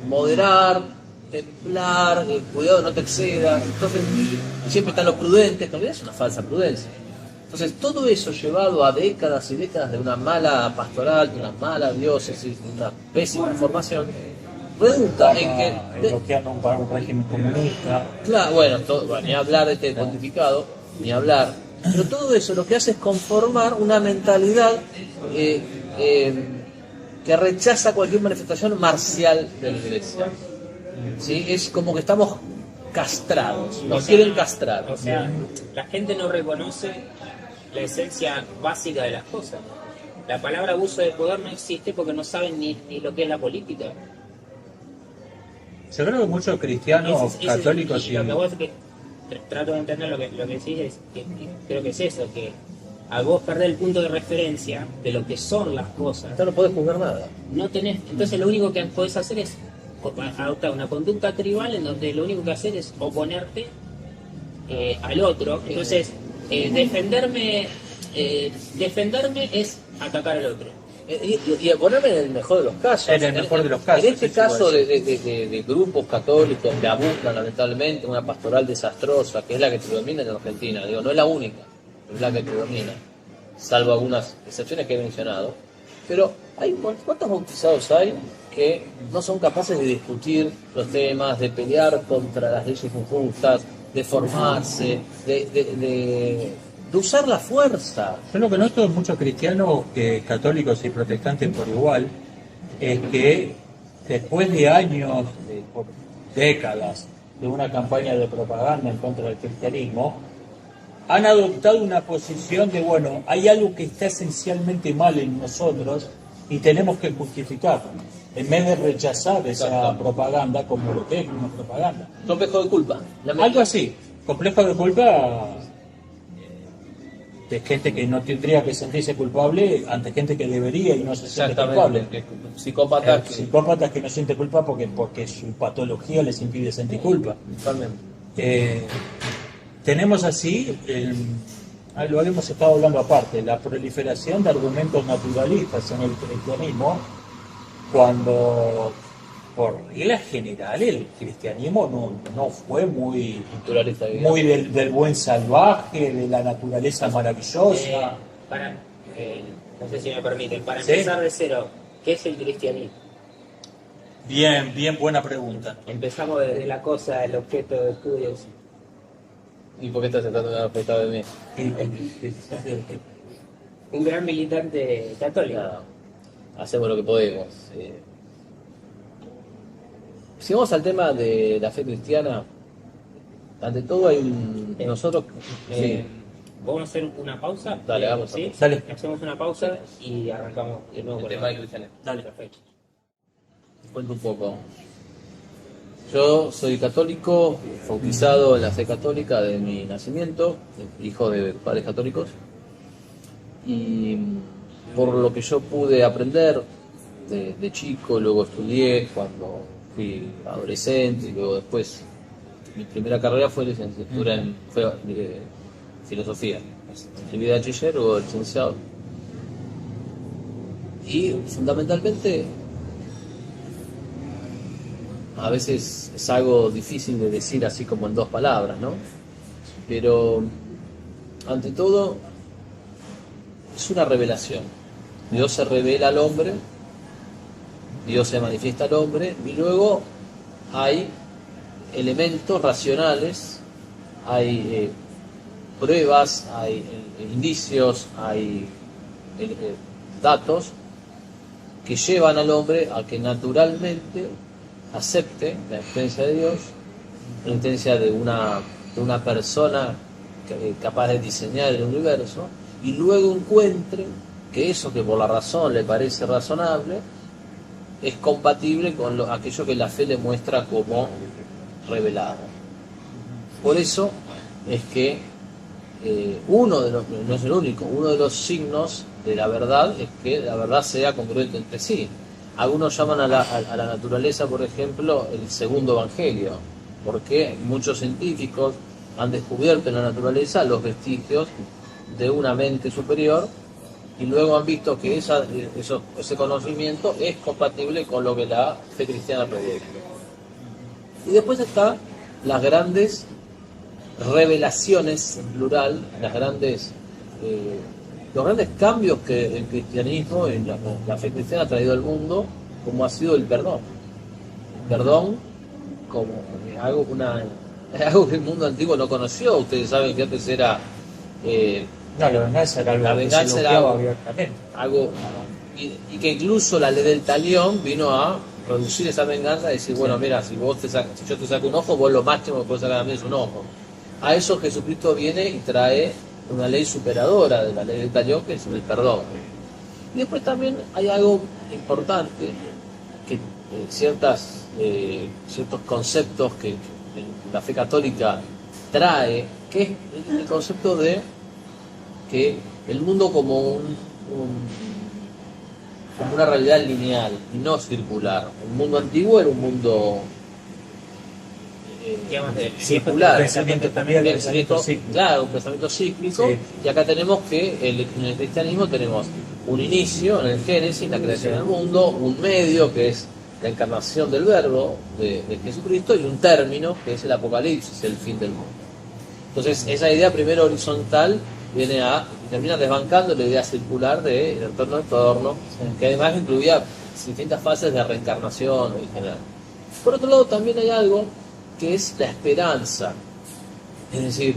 moderar, templar, cuidado no te excedas. Entonces siempre están los prudentes, que en realidad es una falsa prudencia. Entonces todo eso llevado a décadas y décadas de una mala pastoral, de una mala diócesis, de una pésima formación, redunda en que... Bloqueando un régimen comunista. Claro, bueno, ni hablar de este pontificado, ni hablar. Pero todo eso lo que hace es conformar una mentalidad que rechaza cualquier manifestación marcial de la Iglesia. ¿Sí? Es como que estamos castrados, nos quieren castrar. O sea, la gente no reconoce la esencia básica de las cosas. La palabra abuso de poder no existe porque no saben ni lo que es la política. Yo creo que muchos cristianos católicos y lo que vos que trato de entender lo que decís es que creo que es eso, que al vos perder el punto de referencia de lo que son las cosas, Entonces no podés juzgar nada. no tenés, entonces lo único que podés hacer es adoptar una conducta tribal en donde lo único que hacer es oponerte al otro. Entonces defenderme es atacar al otro. Y ponerme en el mejor de los casos. En el mejor de los casos, En este sí, caso sí, de grupos católicos que abundan lamentablemente, una pastoral desastrosa, que es la que predomina en Argentina, digo, no es la única, es la que predomina, salvo algunas excepciones que he mencionado. Pero ¿cuántos bautizados hay que no son capaces de discutir los temas, de pelear contra las leyes injustas, de formarse, de usar la fuerza? Yo lo que noto en muchos cristianos, católicos y protestantes por igual, es que después de años, por décadas, de una campaña de propaganda en contra del cristianismo, han adoptado una posición de, bueno, hay algo que está esencialmente mal en nosotros y tenemos que justificarlo, en vez de rechazar esa propaganda como lo que es una propaganda. Complejo de culpa. Algo así, complejo de culpa de gente que no tendría que sentirse culpable ante gente que debería y no se siente culpable. Psicópatas Psicópatas que no sienten culpa porque su patología les impide sentir culpa. Totalmente. Tenemos así, lo habíamos estado hablando aparte, la proliferación de argumentos naturalistas en el cristianismo, cuando por regla general el cristianismo no fue muy del buen salvaje, de la naturaleza maravillosa. No sé si me permiten, para ¿Sí? empezar de cero, ¿qué es el cristianismo? Bien, buena pregunta. Empezamos desde la cosa, el objeto de estudios. ¿Y por qué estás tratando de afectar de mí? Un gran militante católico. No, hacemos lo que podemos. Si vamos al tema de la fe cristiana, ante todo hay nosotros... Vamos a hacer una pausa. Dale, hagamos ¿sí? Dale. Hacemos una pausa y arrancamos de nuevo El con tema del cristianismo. Dale, perfecto. Cuento un poco. Yo soy católico, bautizado en la fe católica de mi nacimiento, hijo de padres católicos, y por lo que yo pude aprender de chico, luego estudié cuando fui adolescente y luego después mi primera carrera fue licenciatura en filosofía. Escribí de bachiller, luego de licenciado. Y fundamentalmente a veces es algo difícil de decir así como en dos palabras, ¿no? Pero ante todo es una revelación. Dios se revela al hombre, Dios se manifiesta al hombre, y luego hay elementos racionales, hay pruebas, hay indicios, hay datos que llevan al hombre a que naturalmente acepte la existencia de Dios, la existencia de una persona capaz de diseñar el universo, y luego encuentre que eso que por la razón le parece razonable es compatible con aquello que la fe le muestra como revelado. Por eso es que no es el único, uno de los signos de la verdad es que la verdad sea congruente entre sí. Algunos llaman a la naturaleza, por ejemplo, el segundo evangelio, porque muchos científicos han descubierto en la naturaleza los vestigios de una mente superior y luego han visto que ese conocimiento es compatible con lo que la fe cristiana predica. Y después están las grandes revelaciones, en plural, los grandes cambios que el cristianismo, la fe cristiana ha traído al mundo, como ha sido el perdón. El perdón como algo que el mundo antiguo no conoció. Ustedes saben que antes era... No, la venganza era algo la venganza que se era bloqueaba abiertamente. Y que incluso la ley del talión vino a reducir esa venganza y decir, bueno, mira, si yo te saco un ojo, vos lo máximo que puedes sacar a mí es un ojo. A eso Jesucristo viene y trae una ley superadora de la ley del talión, que es el perdón. Y después también hay algo importante, que ciertos conceptos que la fe católica trae, que es el concepto de que el mundo como una realidad lineal y no circular. El mundo antiguo era un mundo circular, claro, un pensamiento cíclico, sí. Y acá tenemos que en el cristianismo tenemos un inicio en el Génesis, la creación del mundo, un medio que es la encarnación del verbo de Jesucristo y un término que es el Apocalipsis, el fin del mundo. Entonces esa idea primero horizontal termina desbancando la idea circular de retorno, que además incluía distintas fases de reencarnación en general. Por otro lado también hay algo que es la esperanza. Es decir,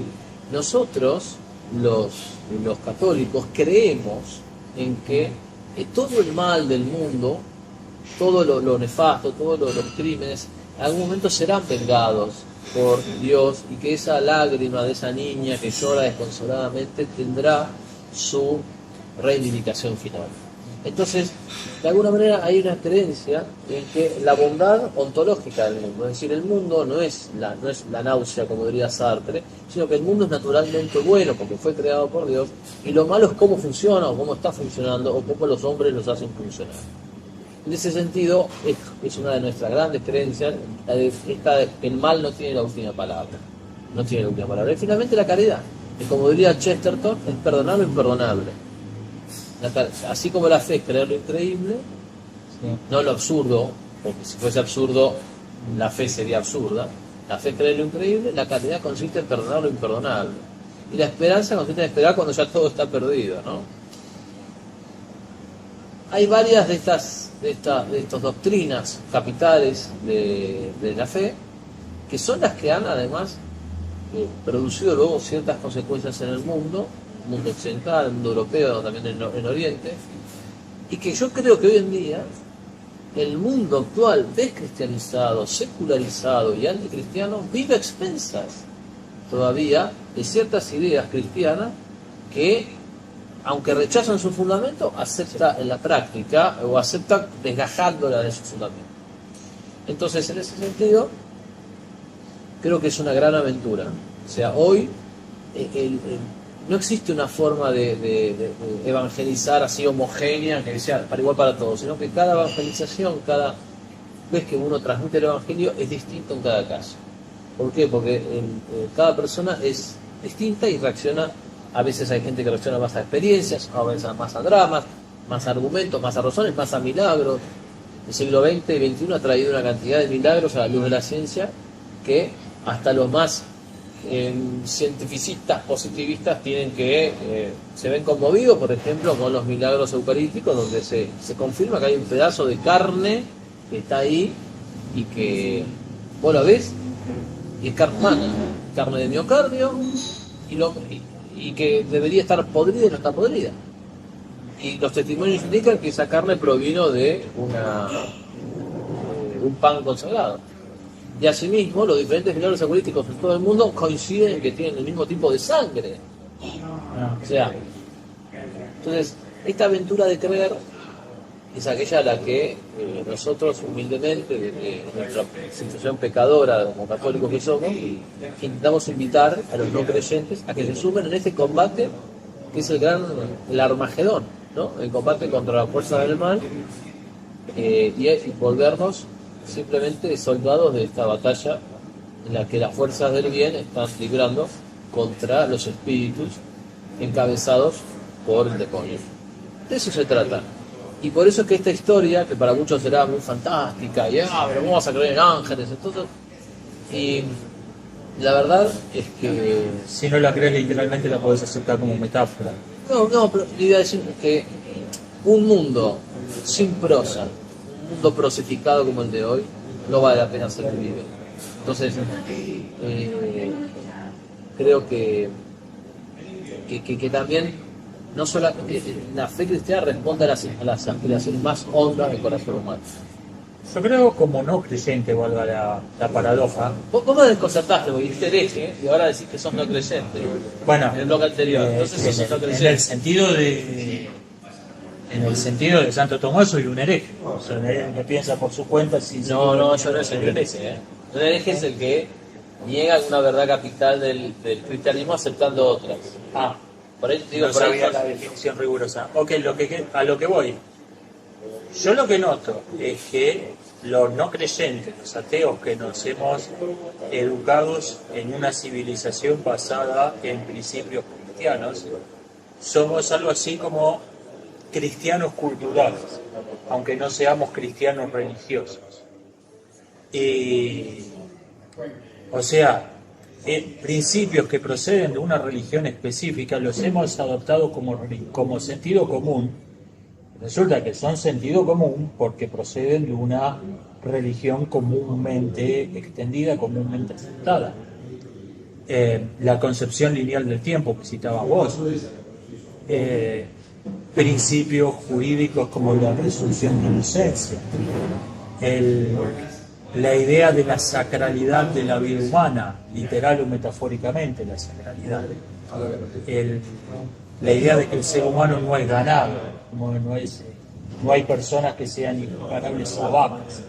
nosotros, los católicos, creemos en que todo el mal del mundo, todo lo nefasto, todos los crímenes, en algún momento serán vengados por Dios y que esa lágrima de esa niña que llora desconsoladamente tendrá su reivindicación final. Entonces, de alguna manera hay una creencia en que la bondad ontológica del mundo, es decir, el mundo no es la náusea, como diría Sartre, sino que el mundo es naturalmente bueno porque fue creado por Dios, y lo malo es cómo funciona o cómo está funcionando o cómo los hombres los hacen funcionar. En ese sentido, es una de nuestras grandes creencias, esta de que el mal no tiene la última palabra. No tiene la última palabra. Y finalmente la caridad, que como diría Chesterton, es perdonar lo imperdonable. Así como la fe es creer lo increíble, sí, no lo absurdo, porque si fuese absurdo, la fe sería absurda. La fe es creer lo increíble, la caridad consiste en perdonar lo imperdonable. Y la esperanza consiste en esperar cuando ya todo está perdido, ¿no? Hay varias de estas doctrinas capitales de la fe, que son las que han además producido luego ciertas consecuencias en el mundo occidental, el mundo europeo, también en Oriente, y que yo creo que hoy en día el mundo actual descristianizado, secularizado y anticristiano vive a expensas todavía de ciertas ideas cristianas que, aunque rechazan su fundamento, acepta en la práctica o acepta desgajándola de su fundamento. Entonces, en ese sentido, creo que es una gran aventura. O sea, hoy no existe una forma de evangelizar así homogénea, que sea para igual para todos, sino que cada evangelización, cada vez que uno transmite el evangelio, es distinto en cada caso. ¿Por qué? Porque cada persona es distinta y reacciona. A veces hay gente que reacciona más a experiencias, a veces más a dramas, más a argumentos, más a razones, más a milagros. El siglo XX y XXI ha traído una cantidad de milagros a la luz de la ciencia que hasta los más cientificistas positivistas tienen que se ven conmovidos, por ejemplo, con los milagros eucarísticos, donde se confirma que hay un pedazo de carne que está ahí y que vos lo ves y es carne humana, carne de miocardio y que debería estar podrida y no está podrida. Y los testimonios indican que esa carne provino de un pan consagrado. Y asimismo, los diferentes milagros eucarísticos en todo el mundo coinciden en que tienen el mismo tipo de sangre. O sea, entonces, esta aventura de creer es aquella a la que nosotros humildemente, desde nuestra situación pecadora como católicos que somos, intentamos invitar a los no creyentes a que se sumen en este combate que es el Armagedón, ¿no? El combate contra la fuerza del mal y volvernos simplemente soldados de esta batalla en la que las fuerzas del bien están librando contra los espíritus encabezados por el demonio. De eso se trata. Y por eso es que esta historia, que para muchos será muy fantástica, y pero vamos a creer en ángeles, entonces, y la verdad es que... Si no la crees literalmente la podés aceptar como metáfora. No, pero la idea es que un mundo sin prosa, un mundo prosificado como el de hoy, no vale la pena ser vivido. Entonces, creo que también no solo la fe cristiana responde a las aspiraciones más hondas del corazón humano. Yo creo, como no creyente, valga la paradoja. Vos me desconcertaste, porque dijiste hereje y ahora decís que sos no creyente. Bueno, en el bloque anterior, entonces sos no creyente. En el sentido de Santo Tomás soy un hereje. O sea, un hereje que piensa por su cuenta sin... No, yo no soy un hereje. Un hereje es el que niega una verdad capital del cristianismo aceptando otras. Por ahí digo, no por ahí sabía la definición rigurosa. Ok, a lo que voy. Yo lo que noto es que los no creyentes, los ateos que nos hemos educados en una civilización basada en principios cristianos, somos algo así como cristianos culturales, aunque no seamos cristianos religiosos. O sea, principios que proceden de una religión específica los hemos adoptado como sentido común. Resulta que son sentido común porque proceden de una religión comúnmente extendida, comúnmente aceptada. La concepción lineal del tiempo que citabas vos, principios jurídicos como la presunción de inocencia, la idea de la sacralidad de la vida humana, literal o metafóricamente la sacralidad, la idea de que el ser humano no es ganado, no hay personas que sean incomparables a vacas.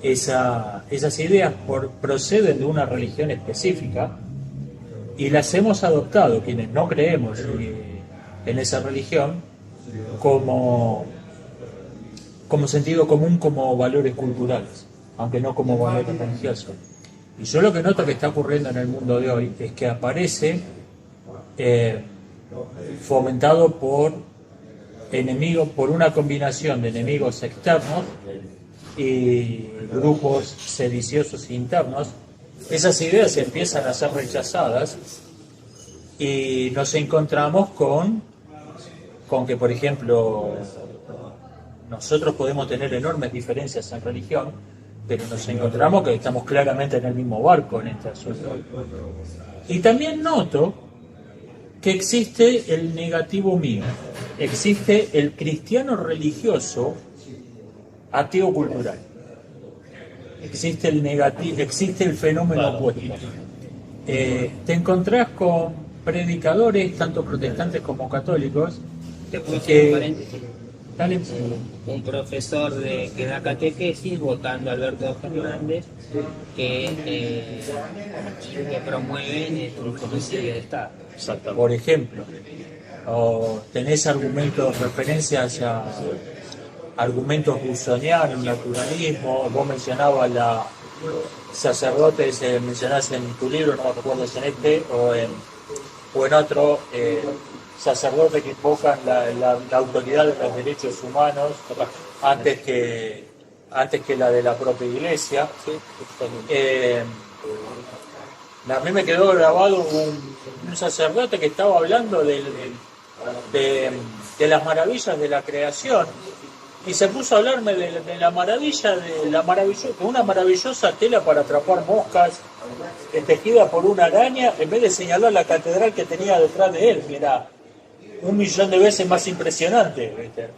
Esas ideas proceden de una religión específica y las hemos adoptado, quienes no creemos en esa religión, como sentido común, como valores culturales, aunque no como valores religiosos. Y yo lo que noto que está ocurriendo en el mundo de hoy es que aparece fomentado por enemigos, por una combinación de enemigos externos y grupos sediciosos internos. Esas ideas empiezan a ser rechazadas y nos encontramos con que, por ejemplo, nosotros podemos tener enormes diferencias en religión, pero nos encontramos que estamos claramente en el mismo barco en este asunto. Y también noto que existe el negativo mío, existe el cristiano religioso ateo cultural, existe el fenómeno opuesto. Te encontrás con predicadores, tanto protestantes como católicos, un profesor que da catequesis votando a Alberto Fernández que promueve un homicidio de Estado. Por ejemplo, o tenés referencias a argumentos busonianos, naturalismo. Vos mencionabas sacerdotes, mencionás en tu libro, no me recuerdo si en este o en otro, sacerdotes que invocan la autoridad de los derechos humanos antes que la de la propia Iglesia. A mí me quedó grabado un sacerdote que estaba hablando de las maravillas de la creación y se puso a hablarme de la maravilla, una maravillosa tela para atrapar moscas tejida por una araña, en vez de señalar la catedral que tenía detrás de él, que era 1.000.000 de veces más impresionante. ¿Viste?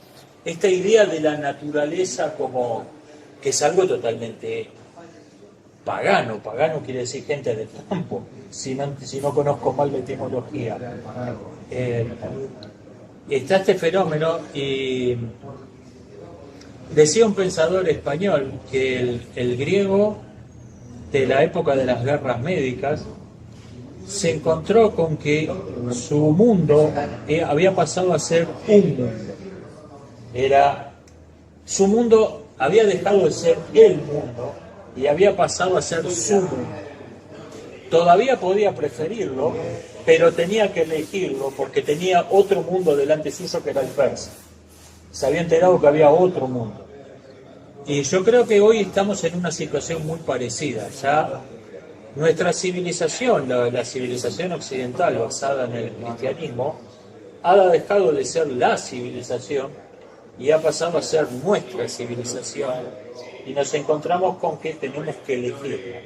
Esta idea de la naturaleza como que es algo totalmente pagano quiere decir gente del campo, si no conozco mal la etimología. Está este fenómeno y decía un pensador español que el griego de la época de las guerras médicas se encontró con que su mundo había pasado a ser un mundo. Su mundo había dejado de ser el mundo y había pasado a ser su mundo. Todavía podía preferirlo, pero tenía que elegirlo porque tenía otro mundo delante suyo que era el persa. Se había enterado que había otro mundo. Y yo creo que hoy estamos en una situación muy parecida. Ya nuestra civilización, la civilización occidental basada en el cristianismo, ha dejado de ser la civilización y ha pasado a ser nuestra civilización. Y nos encontramos con que tenemos que elegirla.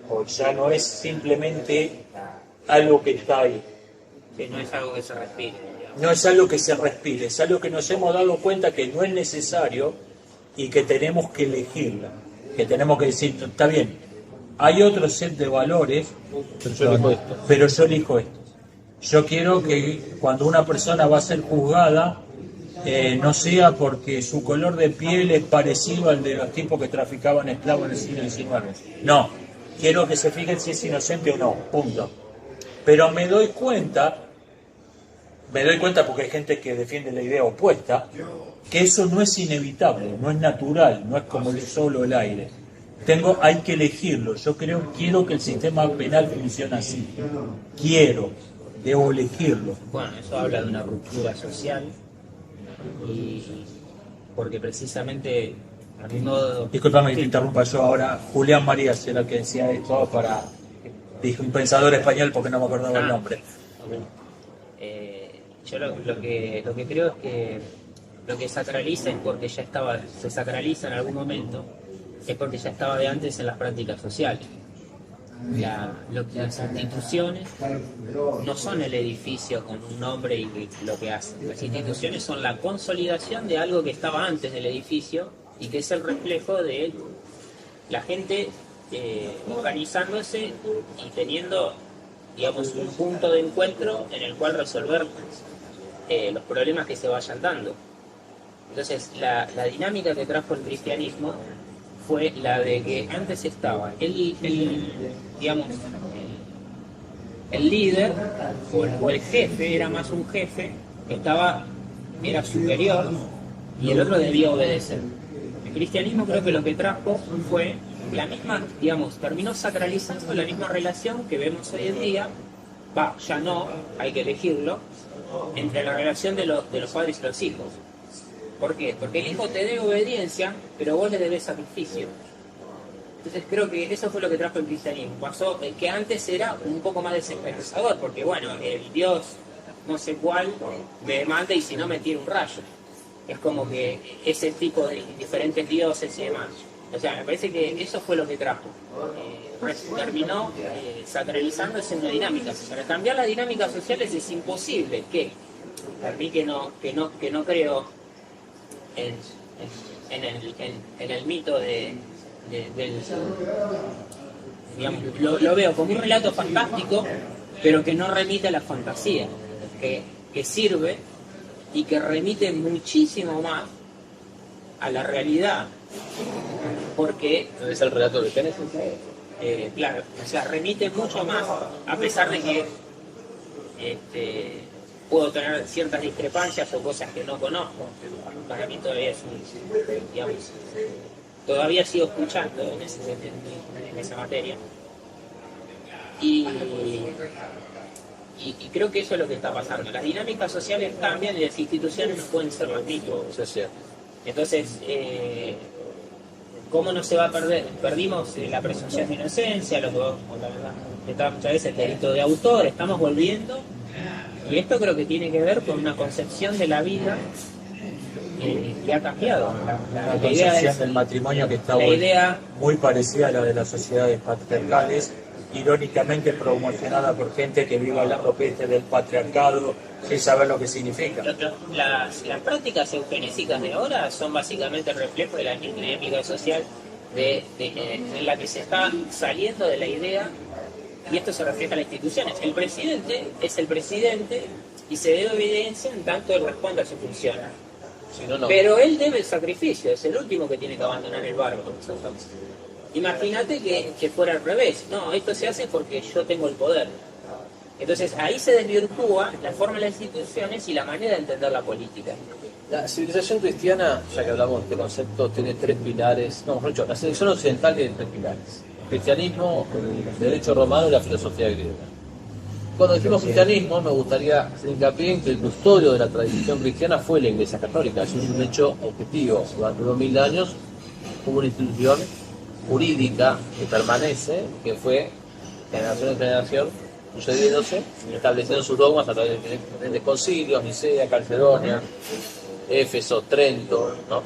O ya no es simplemente algo que está ahí. Que no es algo que se respire. No es algo que se respire, es algo que nos hemos dado cuenta que no es necesario y que tenemos que elegirla. Que tenemos que decir, está bien, hay otro set de valores, pero yo elijo esto. Yo quiero que cuando una persona va a ser juzgada, no sea porque su color de piel es parecido al de los tipos que traficaban esclavos en el siglo XIX. No, quiero que se fijen si es inocente o no, punto. Pero me doy cuenta porque hay gente que defiende la idea opuesta, que eso no es inevitable, no es natural, no es como el sol o el aire. Hay que elegirlo. Yo quiero que el sistema penal funcione así. Debo elegirlo. Bueno, eso habla de una ruptura social y porque precisamente a mi modo... Disculpame que te interrumpa yo ahora. Julián Marías era el que decía esto dije un pensador español porque no me acordaba el nombre. Yo lo que creo es que lo que sacraliza es porque se sacraliza en algún momento, es porque ya estaba de antes en las prácticas sociales. Las instituciones no son el edificio con un nombre y lo que hacen. Las instituciones son la consolidación de algo que estaba antes del edificio y que es el reflejo de la gente organizándose y teniendo, digamos, un punto de encuentro en el cual resolver los problemas que se vayan dando. Entonces, la dinámica que trajo el cristianismo fue la de que antes estaba el líder o el jefe, era más un jefe que era superior y el otro debía obedecer. El cristianismo creo que lo que trajo fue la misma, terminó sacralizando la misma relación que vemos hoy en día, ya no, hay que elegirlo, entre la relación de los padres y los hijos. ¿Por qué? Porque el hijo te debe obediencia, pero vos le debes sacrificio. Entonces creo que eso fue lo que trajo el cristianismo. Pasó que antes era un poco más desesperanzador, porque bueno, el Dios no sé cuál me manda y si no me tira un rayo. Es como que ese tipo de diferentes dioses y demás. O sea, me parece que eso fue lo que trajo. Terminó sacralizándose en una dinámica. Para cambiar las dinámicas sociales es imposible. ¿Qué? Para mí que no creo en el mito del digamos, lo veo como un relato fantástico, pero que no remite a la fantasía, que sirve y que remite muchísimo más a la realidad, porque ¿no es el relato de Génesis? claro, o sea, remite mucho más, a pesar de que puedo tener ciertas discrepancias o cosas que no conozco. Para mí todavía es todavía sigo escuchando en esa materia. Y creo que eso es lo que está pasando. Las dinámicas sociales cambian y las instituciones no pueden ser las mismas. Eso es cierto. Entonces, ¿cómo no se va a perder? Perdimos la presunción de inocencia, lo que vos comentabas muchas veces, el delito de autor, estamos volviendo, y esto creo que tiene que ver con una concepción de la vida que ha cambiado. La idea concepción es, del matrimonio que está la hoy idea, muy parecida a la de las sociedades patriarcales, irónicamente promocionada por gente que vive hablando peste del patriarcado sin saber lo que significa. las prácticas eugenésicas de ahora son básicamente el reflejo de la dinámica social en la que se está saliendo de la idea, y esto se refleja en las instituciones. El presidente es el presidente y se debe evidencia en tanto él responde a su función. Si no, no. Pero él debe el sacrificio, es el último que tiene que abandonar el barco. Imagínate que fuera al revés. No, esto se hace porque yo tengo el poder. Entonces ahí se desvirtúa la forma de las instituciones y la manera de entender la política. La civilización cristiana, ya que hablamos de este concepto, tiene tres pilares. No, mejor dicho, la civilización occidental tiene tres pilares: el cristianismo, el derecho romano y la filosofía griega. Cuando decimos cristianismo, me gustaría hacer hincapié en que el custodio de la tradición cristiana fue la Iglesia Católica. Eso es un hecho objetivo. Durante 2000 años hubo una institución jurídica que permanece, que fue generación en generación sucediéndose, estableciendo sus dogmas a través de concilios, Nicea, Calcedonia, Éfeso, Trento, ¿no?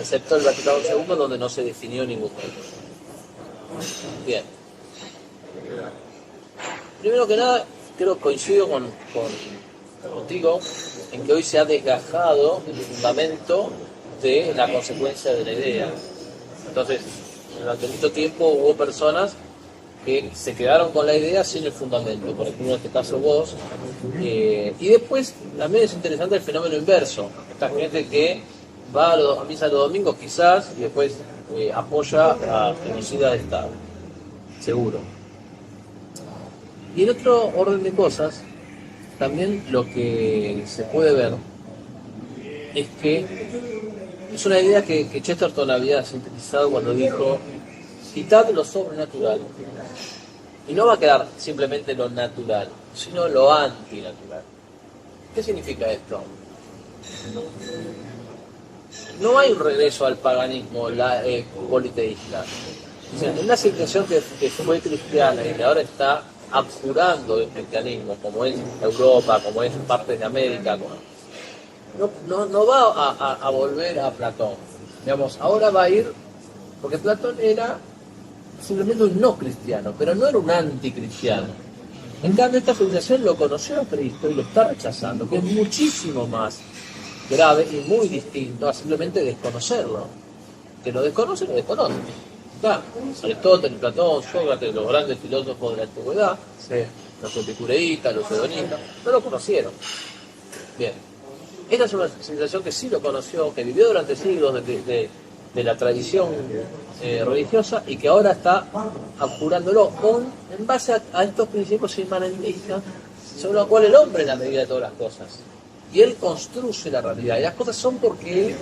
Excepto el Vaticano II, donde no se definió ningún tema. Bien. Primero que nada, creo que coincido contigo en que hoy se ha desgajado el fundamento de la consecuencia de la idea. Entonces, durante mucho tiempo hubo personas que se quedaron con la idea sin el fundamento, por ejemplo en este caso vos, y después también es interesante el fenómeno inverso, esta gente que va a misa los domingos quizás y después apoya a genocida de Estado, seguro. Y en otro orden de cosas, también lo que se puede ver es que es una idea que Chesterton había sintetizado cuando dijo: quitad lo sobrenatural. Y no va a quedar simplemente lo natural, sino lo antinatural. ¿Qué significa esto? No hay un regreso al paganismo politeísta. O sea, una civilización que fue cristiana y que ahora está abjurando del cristianismo, como es Europa, como es partes de América, no va a volver a Platón. Digamos, ahora va a ir, porque Platón era simplemente un no cristiano, pero no era un anticristiano. En cambio, esta civilización lo conoció a Cristo y lo está rechazando, que es muchísimo más grave y muy distinto a simplemente desconocerlo. Que lo desconoce, lo desconoce. Está Aristóteles, Platón, Sócrates, los grandes filósofos de la antigüedad, los epicureístas, los hedonistas, no lo conocieron. Bien. Esta es una civilización que sí lo conoció, que vivió durante siglos de la tradición religiosa y que ahora está abjurándolo en base a estos principios inmanentistas sobre los cuales el hombre es la medida de todas las cosas. Y él construye la realidad. Y las cosas son porque él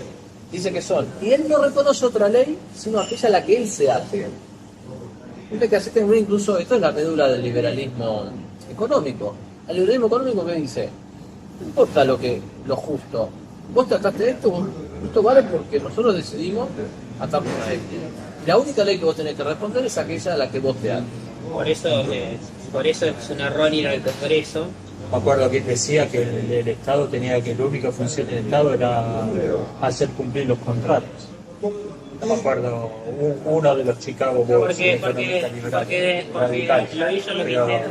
dice que son. Y él no reconoce otra ley, sino aquella a la que él se hace. Fíjate que acepten incluso, esto es la médula del liberalismo económico. El liberalismo económico, ¿qué dice? No importa lo justo. Vos trataste de esto vale porque nosotros decidimos atarnos a esto. La única ley que vos tenés que responder es aquella a la que vos te ates. Por eso es un error ir al Congreso. Me acuerdo que decía que el Estado tenía que la única función del Estado era hacer cumplir los contratos. No me acuerdo, uno de los Chicago Bulls. Porque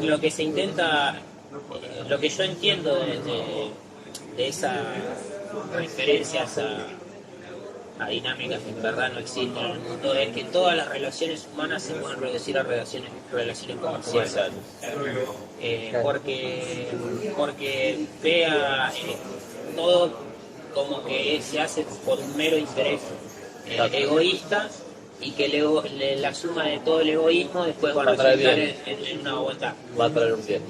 lo que se intenta, lo que yo entiendo de esas referencias a dinámicas que en verdad no existen en el mundo es que todas las relaciones humanas se pueden reducir a relaciones comerciales. Porque vea todo como que se hace por un mero interés egoísta, y que la suma de todo el egoísmo después va a resultar en una vuelta. Va a traer un bien.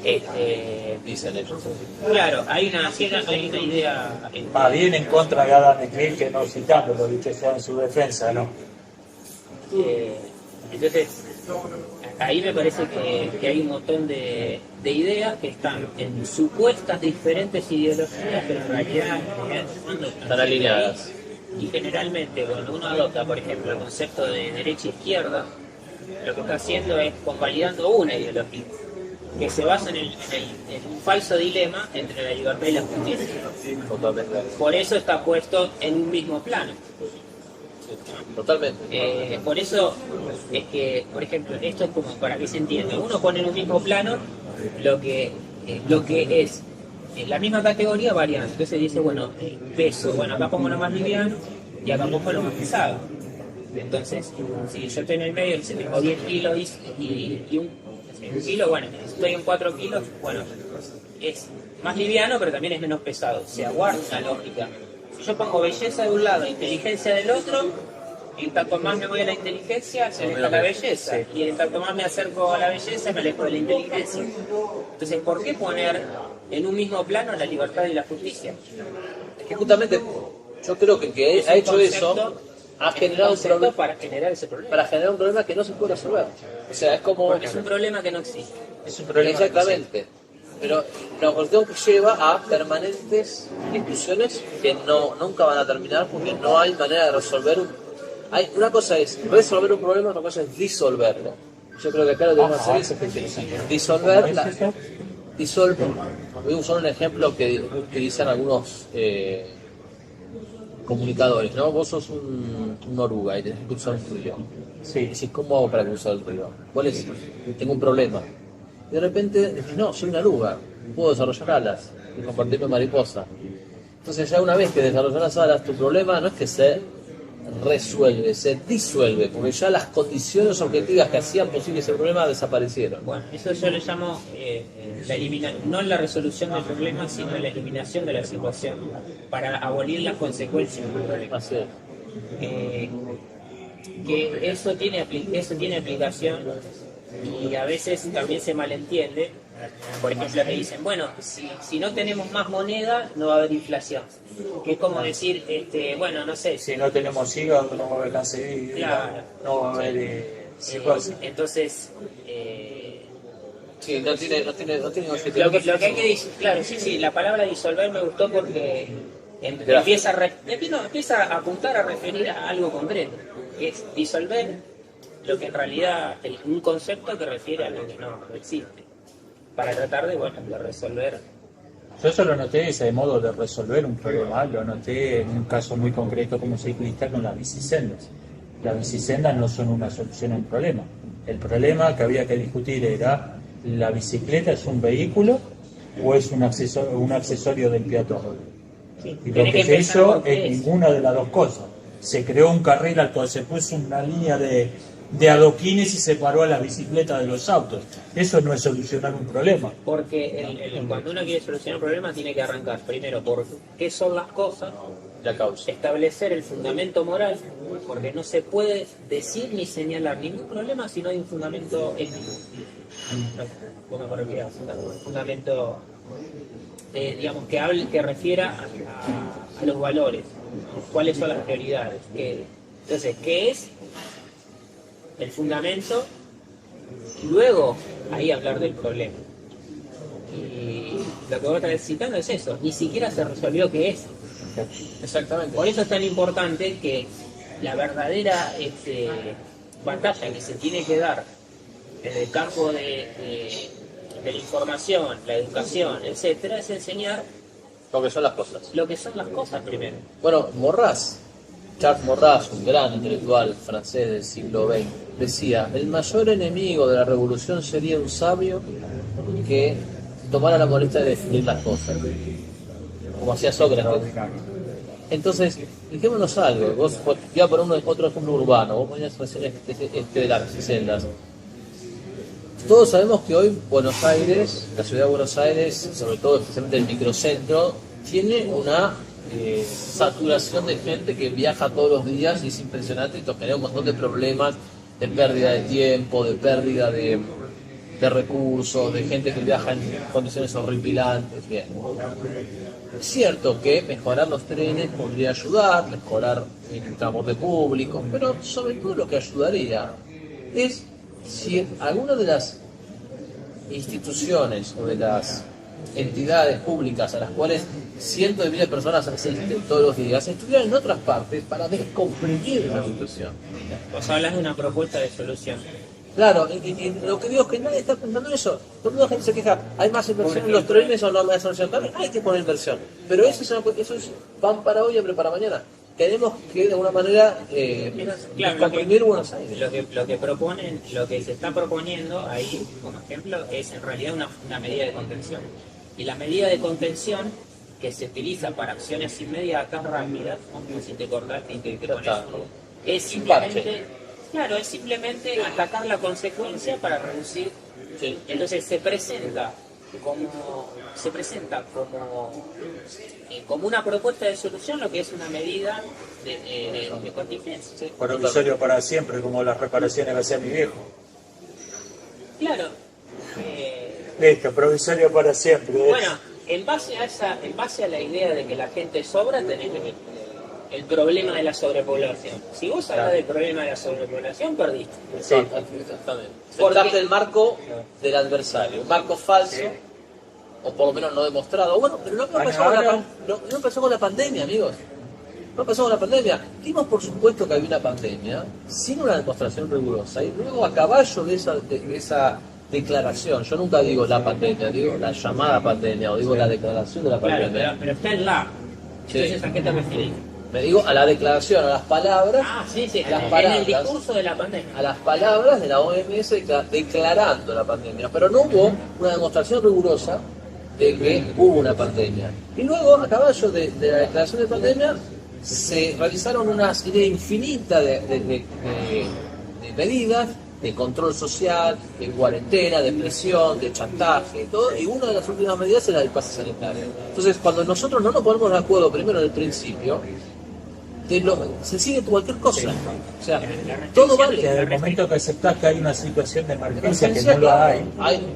Dicen ellos. Claro, hay una idea. Va bien en contra de Adam Smith, que no citándolo, dicho sea en su defensa, ¿no? Entonces, ahí me parece que hay un montón de ideas que están en supuestas diferentes ideologías, pero en realidad están alineadas. Y generalmente cuando uno adopta, por ejemplo, el concepto de derecha e izquierda, lo que está haciendo es convalidando una ideología que se basa en un falso dilema entre la libertad y la justicia. Totalmente. Por eso está puesto en un mismo plano. Totalmente. Por eso es que, por ejemplo, esto es como para que se entienda. Uno pone en un mismo plano lo que es en la misma categoría variante. Entonces dice, bueno, peso, bueno, acá pongo lo más liviano y acá pongo lo más pesado. Entonces, si yo estoy en el medio, si tengo 10 kilos y un kilo, bueno, si estoy en 4 kilos, bueno, es más liviano, pero también es menos pesado. O sea, guarda una lógica. Si yo pongo belleza de un lado e inteligencia del otro, en tanto más me voy a la inteligencia, se aleja la belleza. Y en tanto más me acerco a la belleza, me alejo de la inteligencia. Entonces, ¿por qué poner en un mismo plano la libertad y la justicia? Es que justamente yo creo que el que ha hecho eso ha generado un problema para generar ese problema. Para generar un problema que no se puede resolver. O sea, es como... Porque es un problema que no existe. Es un problema. Exactamente. Pero la cuestión que lleva a permanentes discusiones que nunca van a terminar porque no hay manera de resolver una cosa es resolver un problema, otra cosa es disolverlo. Yo creo que acá lo que debemos hacer es disolver. Voy a usar un ejemplo que utilizan algunos comunicadores, ¿no? Vos sos un oruga y tenés que cruzar un río. Sí. Decís, ¿cómo hago para cruzar el río? ¿Cuál es? Tengo un problema. Y de repente decís, no, soy una oruga, puedo desarrollar alas y convertirme en mariposa. Entonces ya una vez que desarrollas las alas, tu problema no es que se resuelve, se disuelve, porque ya las condiciones objetivas que hacían posible ese problema desaparecieron. Bueno, eso yo le llamo no la resolución del problema, sino la eliminación de la situación para abolir las consecuencias del problema. Así es. Que eso tiene aplicación y a veces también se malentiende. Por ejemplo, me dicen, bueno, si no tenemos más moneda, no va a haber inflación. Que es como decir, bueno, no sé. Si no tenemos hígado, no va a haber cáncer de hígado, Claro. no va a haber cirrosis. Entonces, Sí, no tiene lo que hay que decir, claro, sí, la palabra disolver me gustó porque empieza a apuntar a referir a algo concreto, que es disolver lo que en realidad es un concepto que refiere a lo que no existe, para tratar de resolver. Yo eso lo noté, ese modo de resolver un problema, lo noté en un caso muy concreto como ciclista con las bicisendas. Las bicisendas no son una solución a un problema. El problema que había que discutir era, ¿la bicicleta es un vehículo o es un accesorio del peatón? Sí, Y lo que se hizo es ninguna de las dos cosas. Se creó un carril al cual se puso una línea de adoquines y separó a las bicicletas de los autos. Eso no es solucionar un problema. Porque cuando uno quiere solucionar un problema tiene que arrancar primero por qué son las cosas, la causa. establecer el fundamento moral, porque no se puede decir ni señalar ningún problema si no hay un fundamento ético. Un fundamento, digamos, que refiera a los valores, cuáles son las prioridades. Entonces, ¿qué es el fundamento? Luego, ahí hablar del problema. Y lo que vos estás citando es eso, ni siquiera se resolvió qué es. Exactamente. Por eso es tan importante que la verdadera batalla que se tiene que dar en el campo de la información, la educación, etcétera, es enseñar Lo que son las cosas. lo que son las cosas primero. Bueno, Charles Maurras, un gran intelectual francés del siglo XX, decía, el mayor enemigo de la revolución sería un sabio que tomara la molestia de definir las cosas, como hacía Sócrates. Entonces, dijémonos algo, vos voy a poner otro ejemplo urbano, vos ponías recién de las sendas. Todos sabemos que hoy Buenos Aires, la ciudad de Buenos Aires, sobre todo especialmente el microcentro, tiene una saturación de gente que viaja todos los días y es impresionante y esto genera un montón de problemas de pérdida de tiempo, de pérdida de recursos, de gente que viaja en condiciones horripilantes. Bien. Es cierto que mejorar los trenes podría ayudar, mejorar el transporte público, pero sobre todo lo que ayudaría es si alguna de las instituciones o de las entidades públicas a las cuales cientos de miles de personas asisten todos los días, estuvieran en otras partes para descomprimir esa situación. Vos hablas de una propuesta de solución. Claro, y lo que digo es que nadie está pensando en eso. Toda la gente se queja, hay más inversión en los trenes o no hay más inversión. También hay que poner inversión. Pero eso es pan para hoy, hambre para mañana. Tenemos que de alguna manera descomprimir Buenos Aires. Lo que proponen, lo que se está proponiendo ahí, como ejemplo, es en realidad una medida de contención. Y la medida de contención que se utiliza para acciones inmediatas, rápidas, como si te cortaste y te pones, es simplemente... Claro, es simplemente atacar la consecuencia para reducir. Sí. Entonces se presenta como una propuesta de solución lo que es una medida de contingencia. Sí. Provisorio para siempre, como las reparaciones que hacía mi viejo. Claro. Listo, provisorio para siempre. Bueno, en base a la idea de que la gente sobra, tenés el problema de la sobrepoblación. Si vos hablas del problema de la sobrepoblación, perdiste. Sí, exactamente. Sentaste el marco del adversario, un marco falso, o por lo menos no demostrado. Bueno, pero no empezó con la pandemia, amigos. No empezó con la pandemia. Dimos por supuesto que había una pandemia, sin una demostración rigurosa, y luego a caballo de esa declaración, yo nunca digo la pandemia, digo la llamada pandemia, o digo la declaración de la pandemia. Claro, pero está en la. Entonces, Sí. ¿a qué te refieres? Me digo a la declaración, a las palabras, Sí, las en palabras, el discurso de la pandemia. a las palabras de la OMS declarando la pandemia, pero no hubo una demostración rigurosa de que hubo una pandemia. Y luego, a caballo de la declaración de pandemia, se realizaron una serie infinita de medidas de control social, de cuarentena, de presión, de chantaje y todo, y una de las últimas medidas era el pase sanitario. Entonces, cuando nosotros no nos ponemos de acuerdo primero en el principio, se sigue cualquier cosa. O sea, todo Que vale. desde el momento que aceptás que hay una situación de emergencia que no la hay,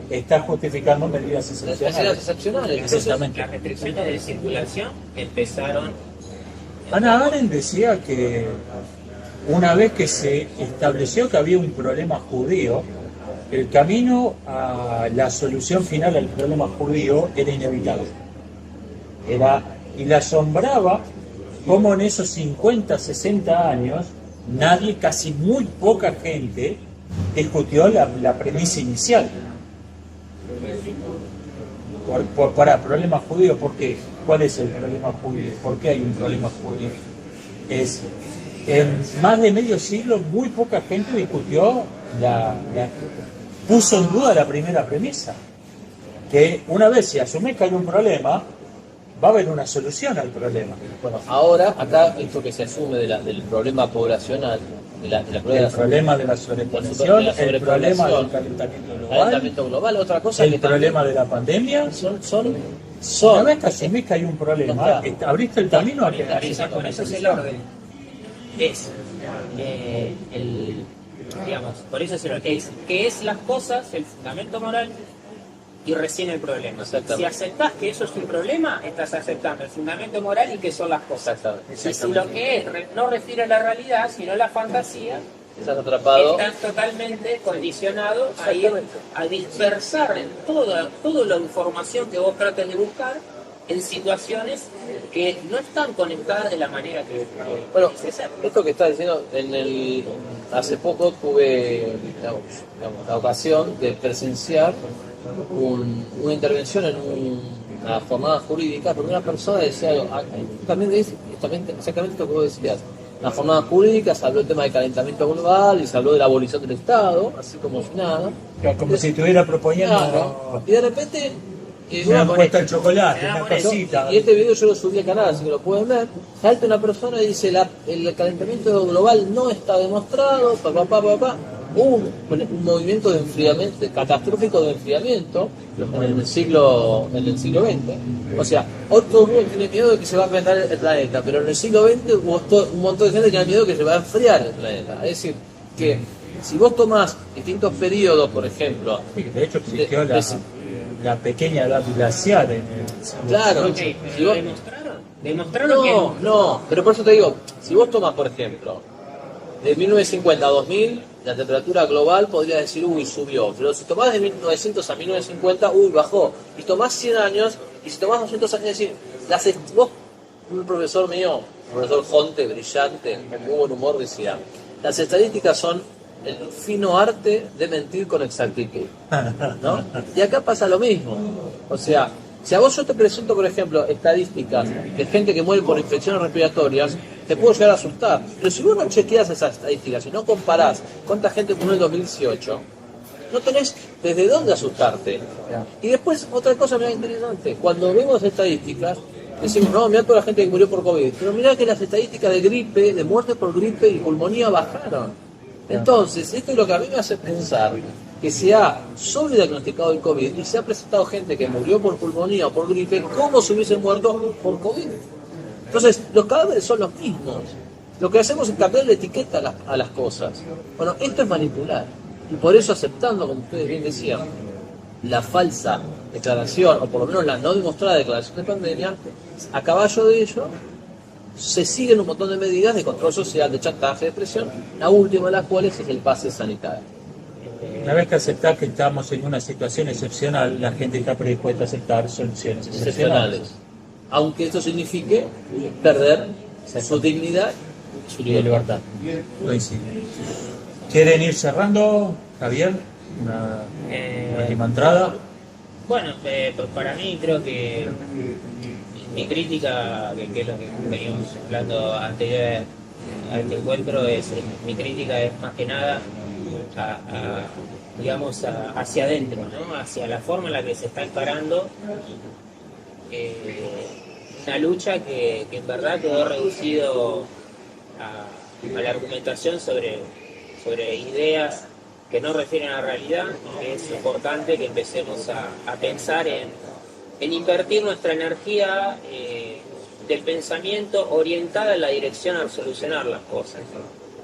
estás justificando medidas Medidas excepcionales. excepcionales. Exactamente. Las restricciones de circulación empezaron. Hannah Arendt decía que una vez que se estableció que había un problema judío, el camino a la solución final al problema judío era inevitable. Y le asombraba cómo en esos 50, 60 años, casi muy poca gente, discutió la premisa inicial. Para problemas judíos, ¿por qué? ¿Cuál es el problema judío? ¿Por qué hay un problema judío? En más de medio siglo muy poca gente discutió, puso en duda la primera premisa, que una vez se asume que hay un problema, va a haber una solución al problema. Bueno, ahora, acá, esto que se asume del problema poblacional, El problema de la sobrepoblación, el problema del calentamiento global, otra cosa el que problema de la pandemia. Una vez que asumís que hay un problema, abriste el camino a que Con eso es el orden. Digamos, por eso es el orden. ¿Qué es las cosas, el fundamento moral y recién el problema? Si aceptás que eso es un problema, estás aceptando el fundamento moral y qué son las cosas. Y si lo que es no refiere a la realidad, sino a la fantasía, estás atrapado. estás totalmente condicionado a dispersar toda la información que vos trates de buscar en situaciones que no están conectadas de la manera que Bueno, necesaria. esto que estás diciendo, hace poco tuve la ocasión de presenciar una intervención en una jornada jurídica, porque una persona decía algo, también exactamente lo que vos decías. En la jornada jurídica se habló del tema del calentamiento global y se habló de la abolición del Estado, así como si nada. Como si estuviera proponiendo Claro. Y de repente una encuesta de chocolate, una casita. y este video yo lo subí al canal, así que lo pueden ver. Salta una persona y dice el calentamiento global no está demostrado, Hubo un movimiento de enfriamiento, catastrófico de enfriamiento en el siglo XX. O sea, otro mundo tiene miedo de que se va a calentar el planeta, pero en el siglo XX hubo un montón de gente que tiene miedo de que se va a enfriar el planeta. Es decir, que si vos tomás distintos periodos, por ejemplo, De hecho existió la pequeña edad glacial en el siglo claro, XVIII. si vos, ¿Demostraron que no, pero por eso te digo, si vos tomás, por ejemplo, de 1950 a 2000, la temperatura global podría decir, subió. Pero si tomás de 1900 a 1950, bajó. Y tomás 100 años, y si tomás 200 años, decir, Vos, un profesor mío, un profesor Jonte, brillante, con muy buen humor, decía, las estadísticas son el fino arte de mentir con exactitud, ¿no? Y acá pasa lo mismo. O sea, si a vos yo te presento, por ejemplo, estadísticas de gente que muere por infecciones respiratorias, te puedo llegar a asustar. Pero si vos no chequeas esas estadísticas y no comparás cuánta gente murió en el 2018, no tenés desde dónde asustarte. Y después, otra cosa muy interesante, cuando vemos estadísticas, decimos, no, mirá toda la gente que murió por COVID, pero mirá que las estadísticas de gripe, de muerte por gripe y pulmonía bajaron. Entonces, esto es lo que a mí me hace pensar que se ha sobrediagnosticado el COVID y se ha presentado gente que murió por pulmonía o por gripe como si hubiesen muerto por COVID. Entonces, los cadáveres son los mismos. Lo que hacemos es cambiar la etiqueta a las cosas. Bueno, esto es manipular. Y por eso aceptando, como ustedes bien decían, la falsa declaración, o por lo menos la no demostrada declaración de pandemia, a caballo de ello, se siguen un montón de medidas de control social, de chantaje, de presión, la última de las cuales es el pase sanitario. Una vez que aceptar que estamos en una situación excepcional, la gente está predispuesta a aceptar soluciones excepcionales. Aunque esto signifique perder su dignidad y su libertad. Coincido. ¿Quieren ir cerrando, Javier? Una última entrada. Bueno, pues para mí creo que mi crítica, que es lo que veníamos hablando anterior a este encuentro, mi crítica es más que nada digamos, hacia adentro, ¿no? Hacia la forma en la que se está encarando una lucha que en verdad quedó reducido a la argumentación sobre ideas que no refieren a la realidad. Es importante que empecemos a pensar en invertir nuestra energía del pensamiento orientada en la dirección a solucionar las cosas,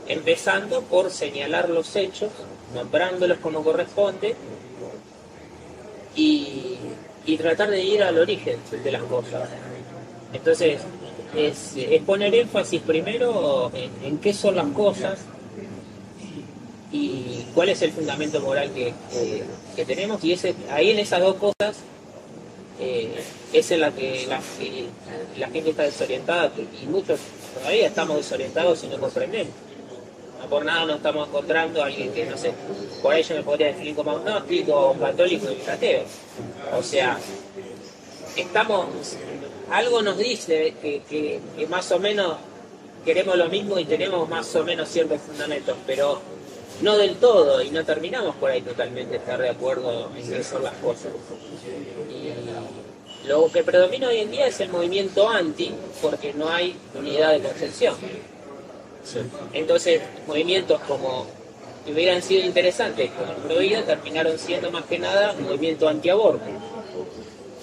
empezando por señalar los hechos, nombrándolos como corresponde y tratar de ir al origen de las cosas. Entonces, es poner énfasis primero en qué son las cosas y cuál es el fundamento moral que tenemos, y ahí en esas dos cosas es en la que la gente está desorientada, y muchos todavía estamos desorientados y no comprendemos. No por nada no estamos encontrando a alguien que, no sé, por ahí yo me podría definir como agnóstico, católico y ateo. O sea, algo nos dice que más o menos queremos lo mismo y tenemos más o menos ciertos fundamentos, pero no del todo, y no terminamos por ahí totalmente estar de acuerdo en qué son las cosas. Y lo que predomina hoy en día es el movimiento anti, porque no hay unidad de concepción. Entonces, movimientos como que hubieran sido interesantes como el Provida terminaron siendo más que nada un movimiento antiaborto.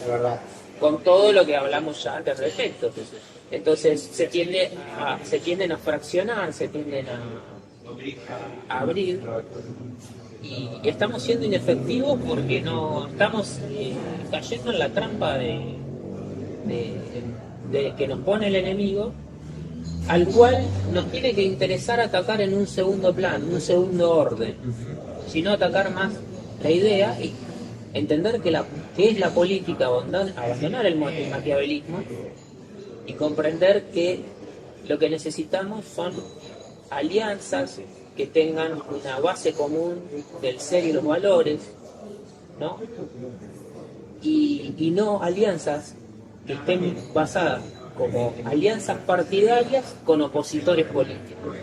La verdad. Con todo lo que hablamos ya antes respecto. Entonces se tienden a fraccionar, se tienden a abrir, y estamos siendo inefectivos porque no estamos cayendo en la trampa de que nos pone el enemigo, al cual nos tiene que interesar atacar en un segundo plano, un segundo orden, sino atacar más la idea y entender que es la política, abandonar el maquiavelismo y comprender que lo que necesitamos son alianzas que tengan una base común del ser y los valores, ¿no? Y no alianzas que estén basadas como alianzas partidarias con opositores políticos.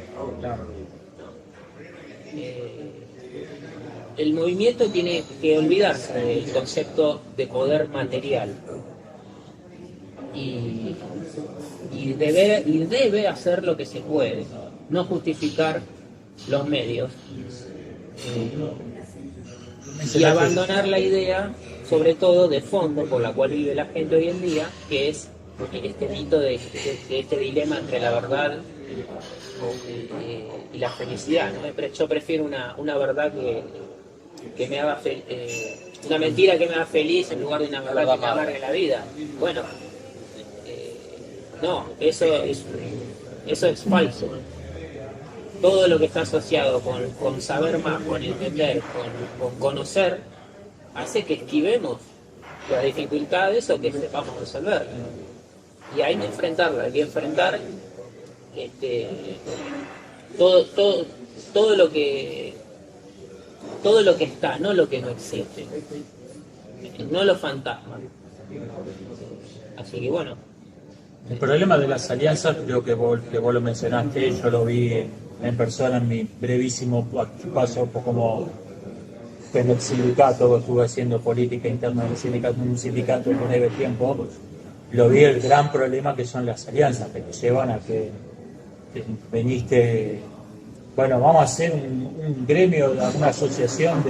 El movimiento tiene que olvidarse del concepto de poder material y debe hacer lo que se puede, no justificar los medios y abandonar la idea, sobre todo de fondo, por la cual vive la gente hoy en día, que es este mito de este dilema entre la verdad y la felicidad, ¿no? Yo prefiero una verdad que me haga una mentira que me haga feliz en lugar de una verdad que me amargue la vida. Bueno, no, eso es falso. Todo lo que está asociado con saber más, con entender, con conocer, hace que esquivemos las dificultades o que sepamos resolverlas. Y hay que enfrentarlo, hay que enfrentar todo, todo, todo lo que está, no lo que no existe, no los fantasmas. Así que bueno. El problema de las alianzas, creo que vos lo mencionaste, yo lo vi en persona en mi brevísimo paso como en el sindicato, estuve haciendo política interna del sindicato, en un sindicato con breve tiempo, lo vi el gran problema que son las alianzas, que te llevan a que veniste, bueno, vamos a hacer un gremio, una asociación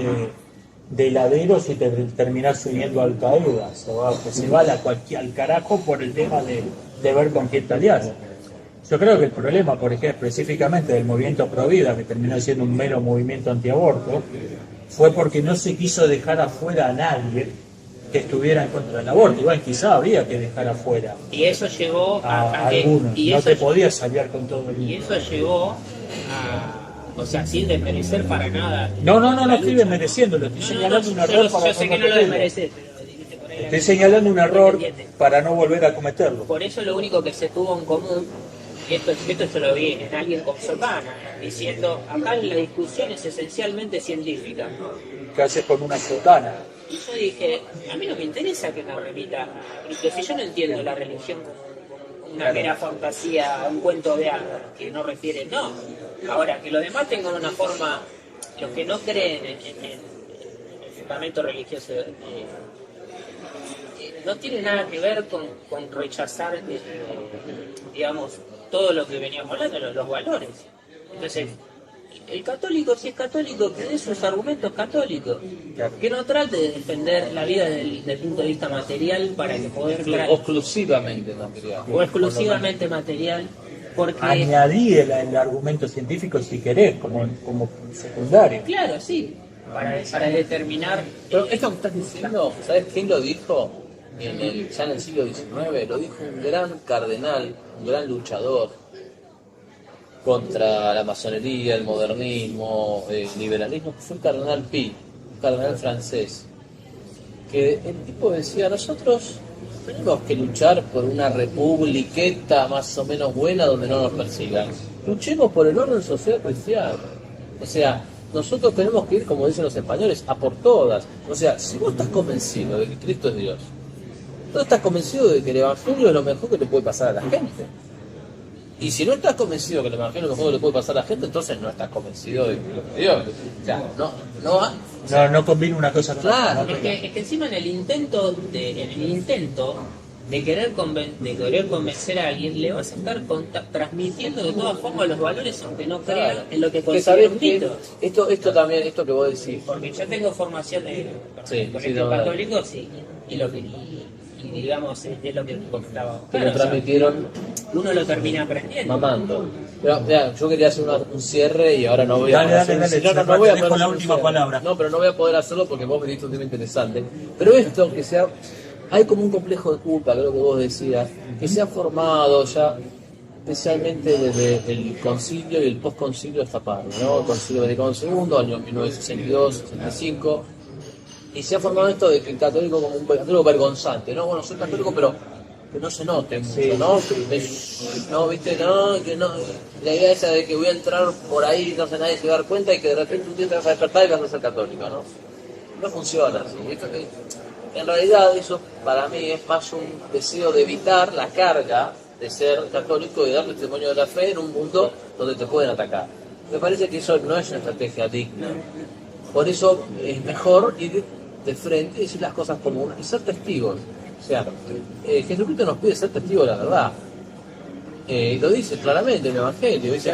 de heladeros y te terminás uniendo al Qaeda, se va al carajo por el tema de ver con quién te aliás. Yo creo que el problema, por ejemplo, específicamente del movimiento Provida, que terminó siendo un mero movimiento antiaborto, fue porque no se quiso dejar afuera a nadie que estuviera en contra del aborto. Igual quizá había que dejar afuera y eso llevó a algunos, no te podías aliar con todo el mundo. Y eso llevó a, o sea, sin desmerecer para nada. No estoy desmereciendo, lo estoy señalando un error para yo sé que no lo desmereces, pero estoy señalando un error para no volver a cometerlo. Por eso lo único que se tuvo en común, y esto yo lo vi en alguien con sotana, diciendo, acá la discusión es esencialmente científica. ¿Qué haces con una sotana? Y yo dije, a mí no me interesa que me remita, porque si yo no entiendo la religión como una mera fantasía, un cuento de hadas, que no refiere, no. Ahora, que los demás tengan una forma, los que no creen en el fundamento religioso, no tiene nada que ver con rechazar, digamos, todo lo que veníamos hablando, los valores. Entonces, el católico, si es católico, que dé sus argumentos católicos, que no trate de defender la vida desde el punto de vista material para que poder exclusivamente material. O exclusivamente material, porque añadí el argumento científico si querés, como secundario. Claro, sí, para determinar. Pero esto que estás diciendo, ¿sabes quién lo dijo? Ya en el siglo XIX, lo dijo un gran cardenal, un gran luchador contra la masonería, el modernismo, el liberalismo, que fue el cardenal Pi, un cardenal francés, que el tipo decía, nosotros tenemos que luchar por una republiqueta más o menos buena donde no nos persigan. Luchemos por el orden social cristiano. O sea, nosotros tenemos que ir, como dicen los españoles, a por todas. O sea, si vos estás convencido de que Cristo es Dios, tú estás convencido de que el Evangelio es lo mejor que le puede pasar a la gente. Y si no estás convencido que el Evangelio es lo mejor que le puede pasar a la gente, entonces no estás convencido de Dios. O sea, no combina una cosa con claro, otra. Es que encima en el intento de querer convencer a alguien, le vas a estar transmitiendo de todas formas los valores aunque no crean en lo que considera un mito. Esto también, esto que vos decís. Porque yo tengo formación de católico, sí, y digamos, es lo que comentaba. Que lo transmitieron. Uno lo termina aprendiendo. Mamando. Pero, mira, yo quería hacer un cierre y ahora no voy a Dale, no voy a poder con la última palabra. No, pero no voy a poder hacerlo porque vos me diste un tema interesante. Pero esto, hay como un complejo de culpa, creo que vos decías, que se ha formado ya, especialmente desde el concilio y el postconcilio de esta parte, ¿no? El concilio Vaticano II, año 1962-65. Y se ha formado esto de que el católico como un católico vergonzante, ¿no? Bueno, soy católico, pero que no se note mucho, sí. ¿no? No, viste, no, que no. La idea esa de que voy a entrar por ahí, no sé, nadie se va a dar cuenta y que de repente un día te vas a despertar y vas a ser católico, ¿no? No funciona así. En realidad eso para mí es más un deseo de evitar la carga de ser católico y dar testimonio de la fe en un mundo donde te pueden atacar. Me parece que eso no es una estrategia digna. Por eso es mejor ir de frente y decir las cosas como una, y ser testigos. O sea, Jesucristo nos pide ser testigos de la verdad. Lo dice claramente en el Evangelio. Dice,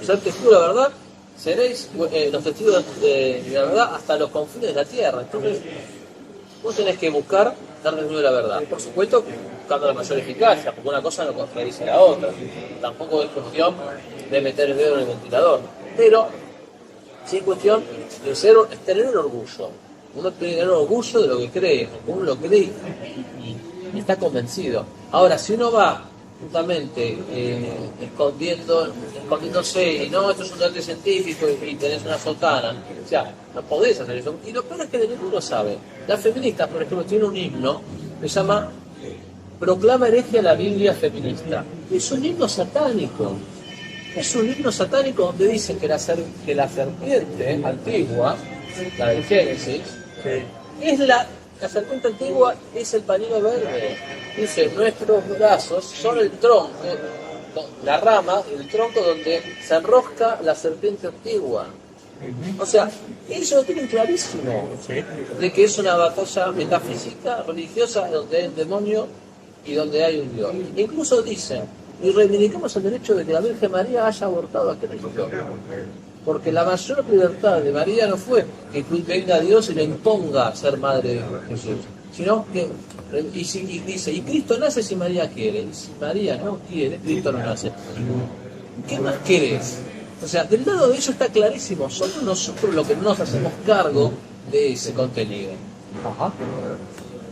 ser testigos de la verdad, seréis los testigos de la verdad hasta los confines de la tierra. Entonces, vos tenés que buscar dar testimonio de la verdad. Por supuesto, buscando la mayor eficacia, porque una cosa no contradice la otra. Tampoco es cuestión de meter el dedo en el ventilador. Pero sí es cuestión de tener un orgullo. Uno tiene que tener orgullo de lo que cree, uno lo cree y está convencido. Ahora, si uno va justamente escondiéndose y no, esto es un debate científico y tenés una sotana, o sea, no podés hacer eso. Y lo peor es que ninguno sabe. Las feministas, por ejemplo, tienen un himno que se llama proclama hereje a la Biblia feminista. Es un himno satánico. Es un himno satánico donde dice que la serpiente antigua, la del Génesis, es la serpiente antigua es el pañuelo verde. Dice, nuestros brazos son el tronco, la rama, el tronco donde se enrosca la serpiente antigua. O sea, ellos lo tienen clarísimo, de que es una batalla metafísica, religiosa, donde hay un demonio y donde hay un Dios. Incluso dicen, y reivindicamos el derecho de que la Virgen María haya abortado a Cristo. Porque la mayor libertad de María no fue que venga Dios y le imponga ser madre de Jesús, sino que y dice, y Cristo nace si María quiere, y si María no quiere, Cristo no nace. ¿Qué más querés? O sea, del lado de ellos está clarísimo, somos nosotros los que no nos hacemos cargo de ese contenido. Ajá.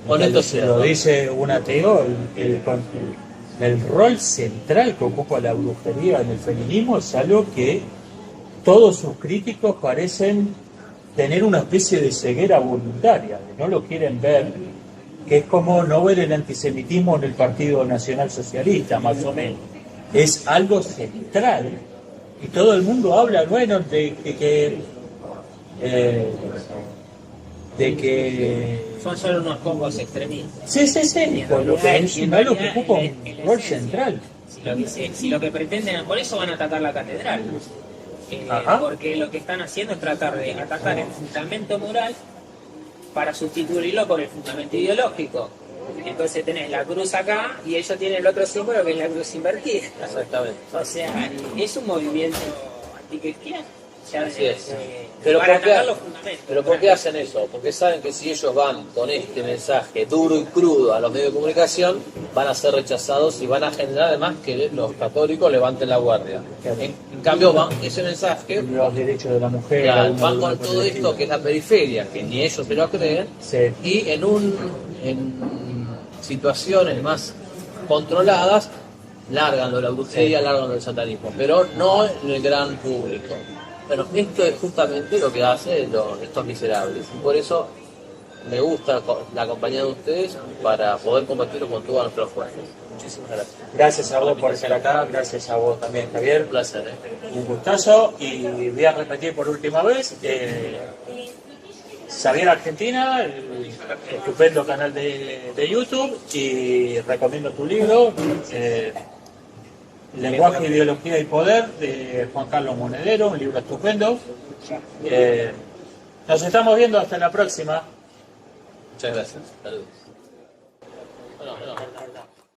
Honesto sea, Lo ¿no? dice un ateo, el rol central que ocupa la brujería en el feminismo es algo que todos sus críticos parecen tener una especie de ceguera voluntaria, que no lo quieren ver, que es como no ver el antisemitismo en el Partido Nacional Socialista, más o menos. Es algo central. Y todo el mundo habla, bueno, de que Son solo unos pocos extremistas. sí, por lo que es algo que ocupa un rol central. Si lo que pretenden, por eso van a atacar la catedral. Porque lo que están haciendo es tratar de atacar el fundamento moral para sustituirlo por el fundamento ideológico. Entonces tenés la cruz acá y ellos tienen el otro símbolo que es la cruz invertida. Exactamente. O sea, es un movimiento anticristiano. Así es. Pero ¿por qué hacen eso? Porque saben que si ellos van con este mensaje duro y crudo a los medios de comunicación, van a ser rechazados y van a generar además que los católicos levanten la guardia. En cambio, van ese mensaje, Los derechos de la mujer. claro, van con todo esto que es la periferia, que ni ellos se lo creen, Sí. y en situaciones más controladas, largan la brujería, largan el satanismo, pero no en el gran público. Bueno, esto es justamente lo que hacen estos miserables. Y por eso me gusta la compañía de ustedes para poder combatirlo con todas nuestras fuerzas. Muchísimas gracias. Gracias a vos por estar acá, gracias a vos también, Javier. Un placer. Un gustazo y voy a repetir por última vez. Xavier Argentina, el estupendo canal de YouTube, y recomiendo tu libro, Lenguaje, Ideología y Poder, de Juan Carlos Monedero, un libro estupendo. Nos estamos viendo, hasta la próxima. Muchas gracias. Saludos. Bueno.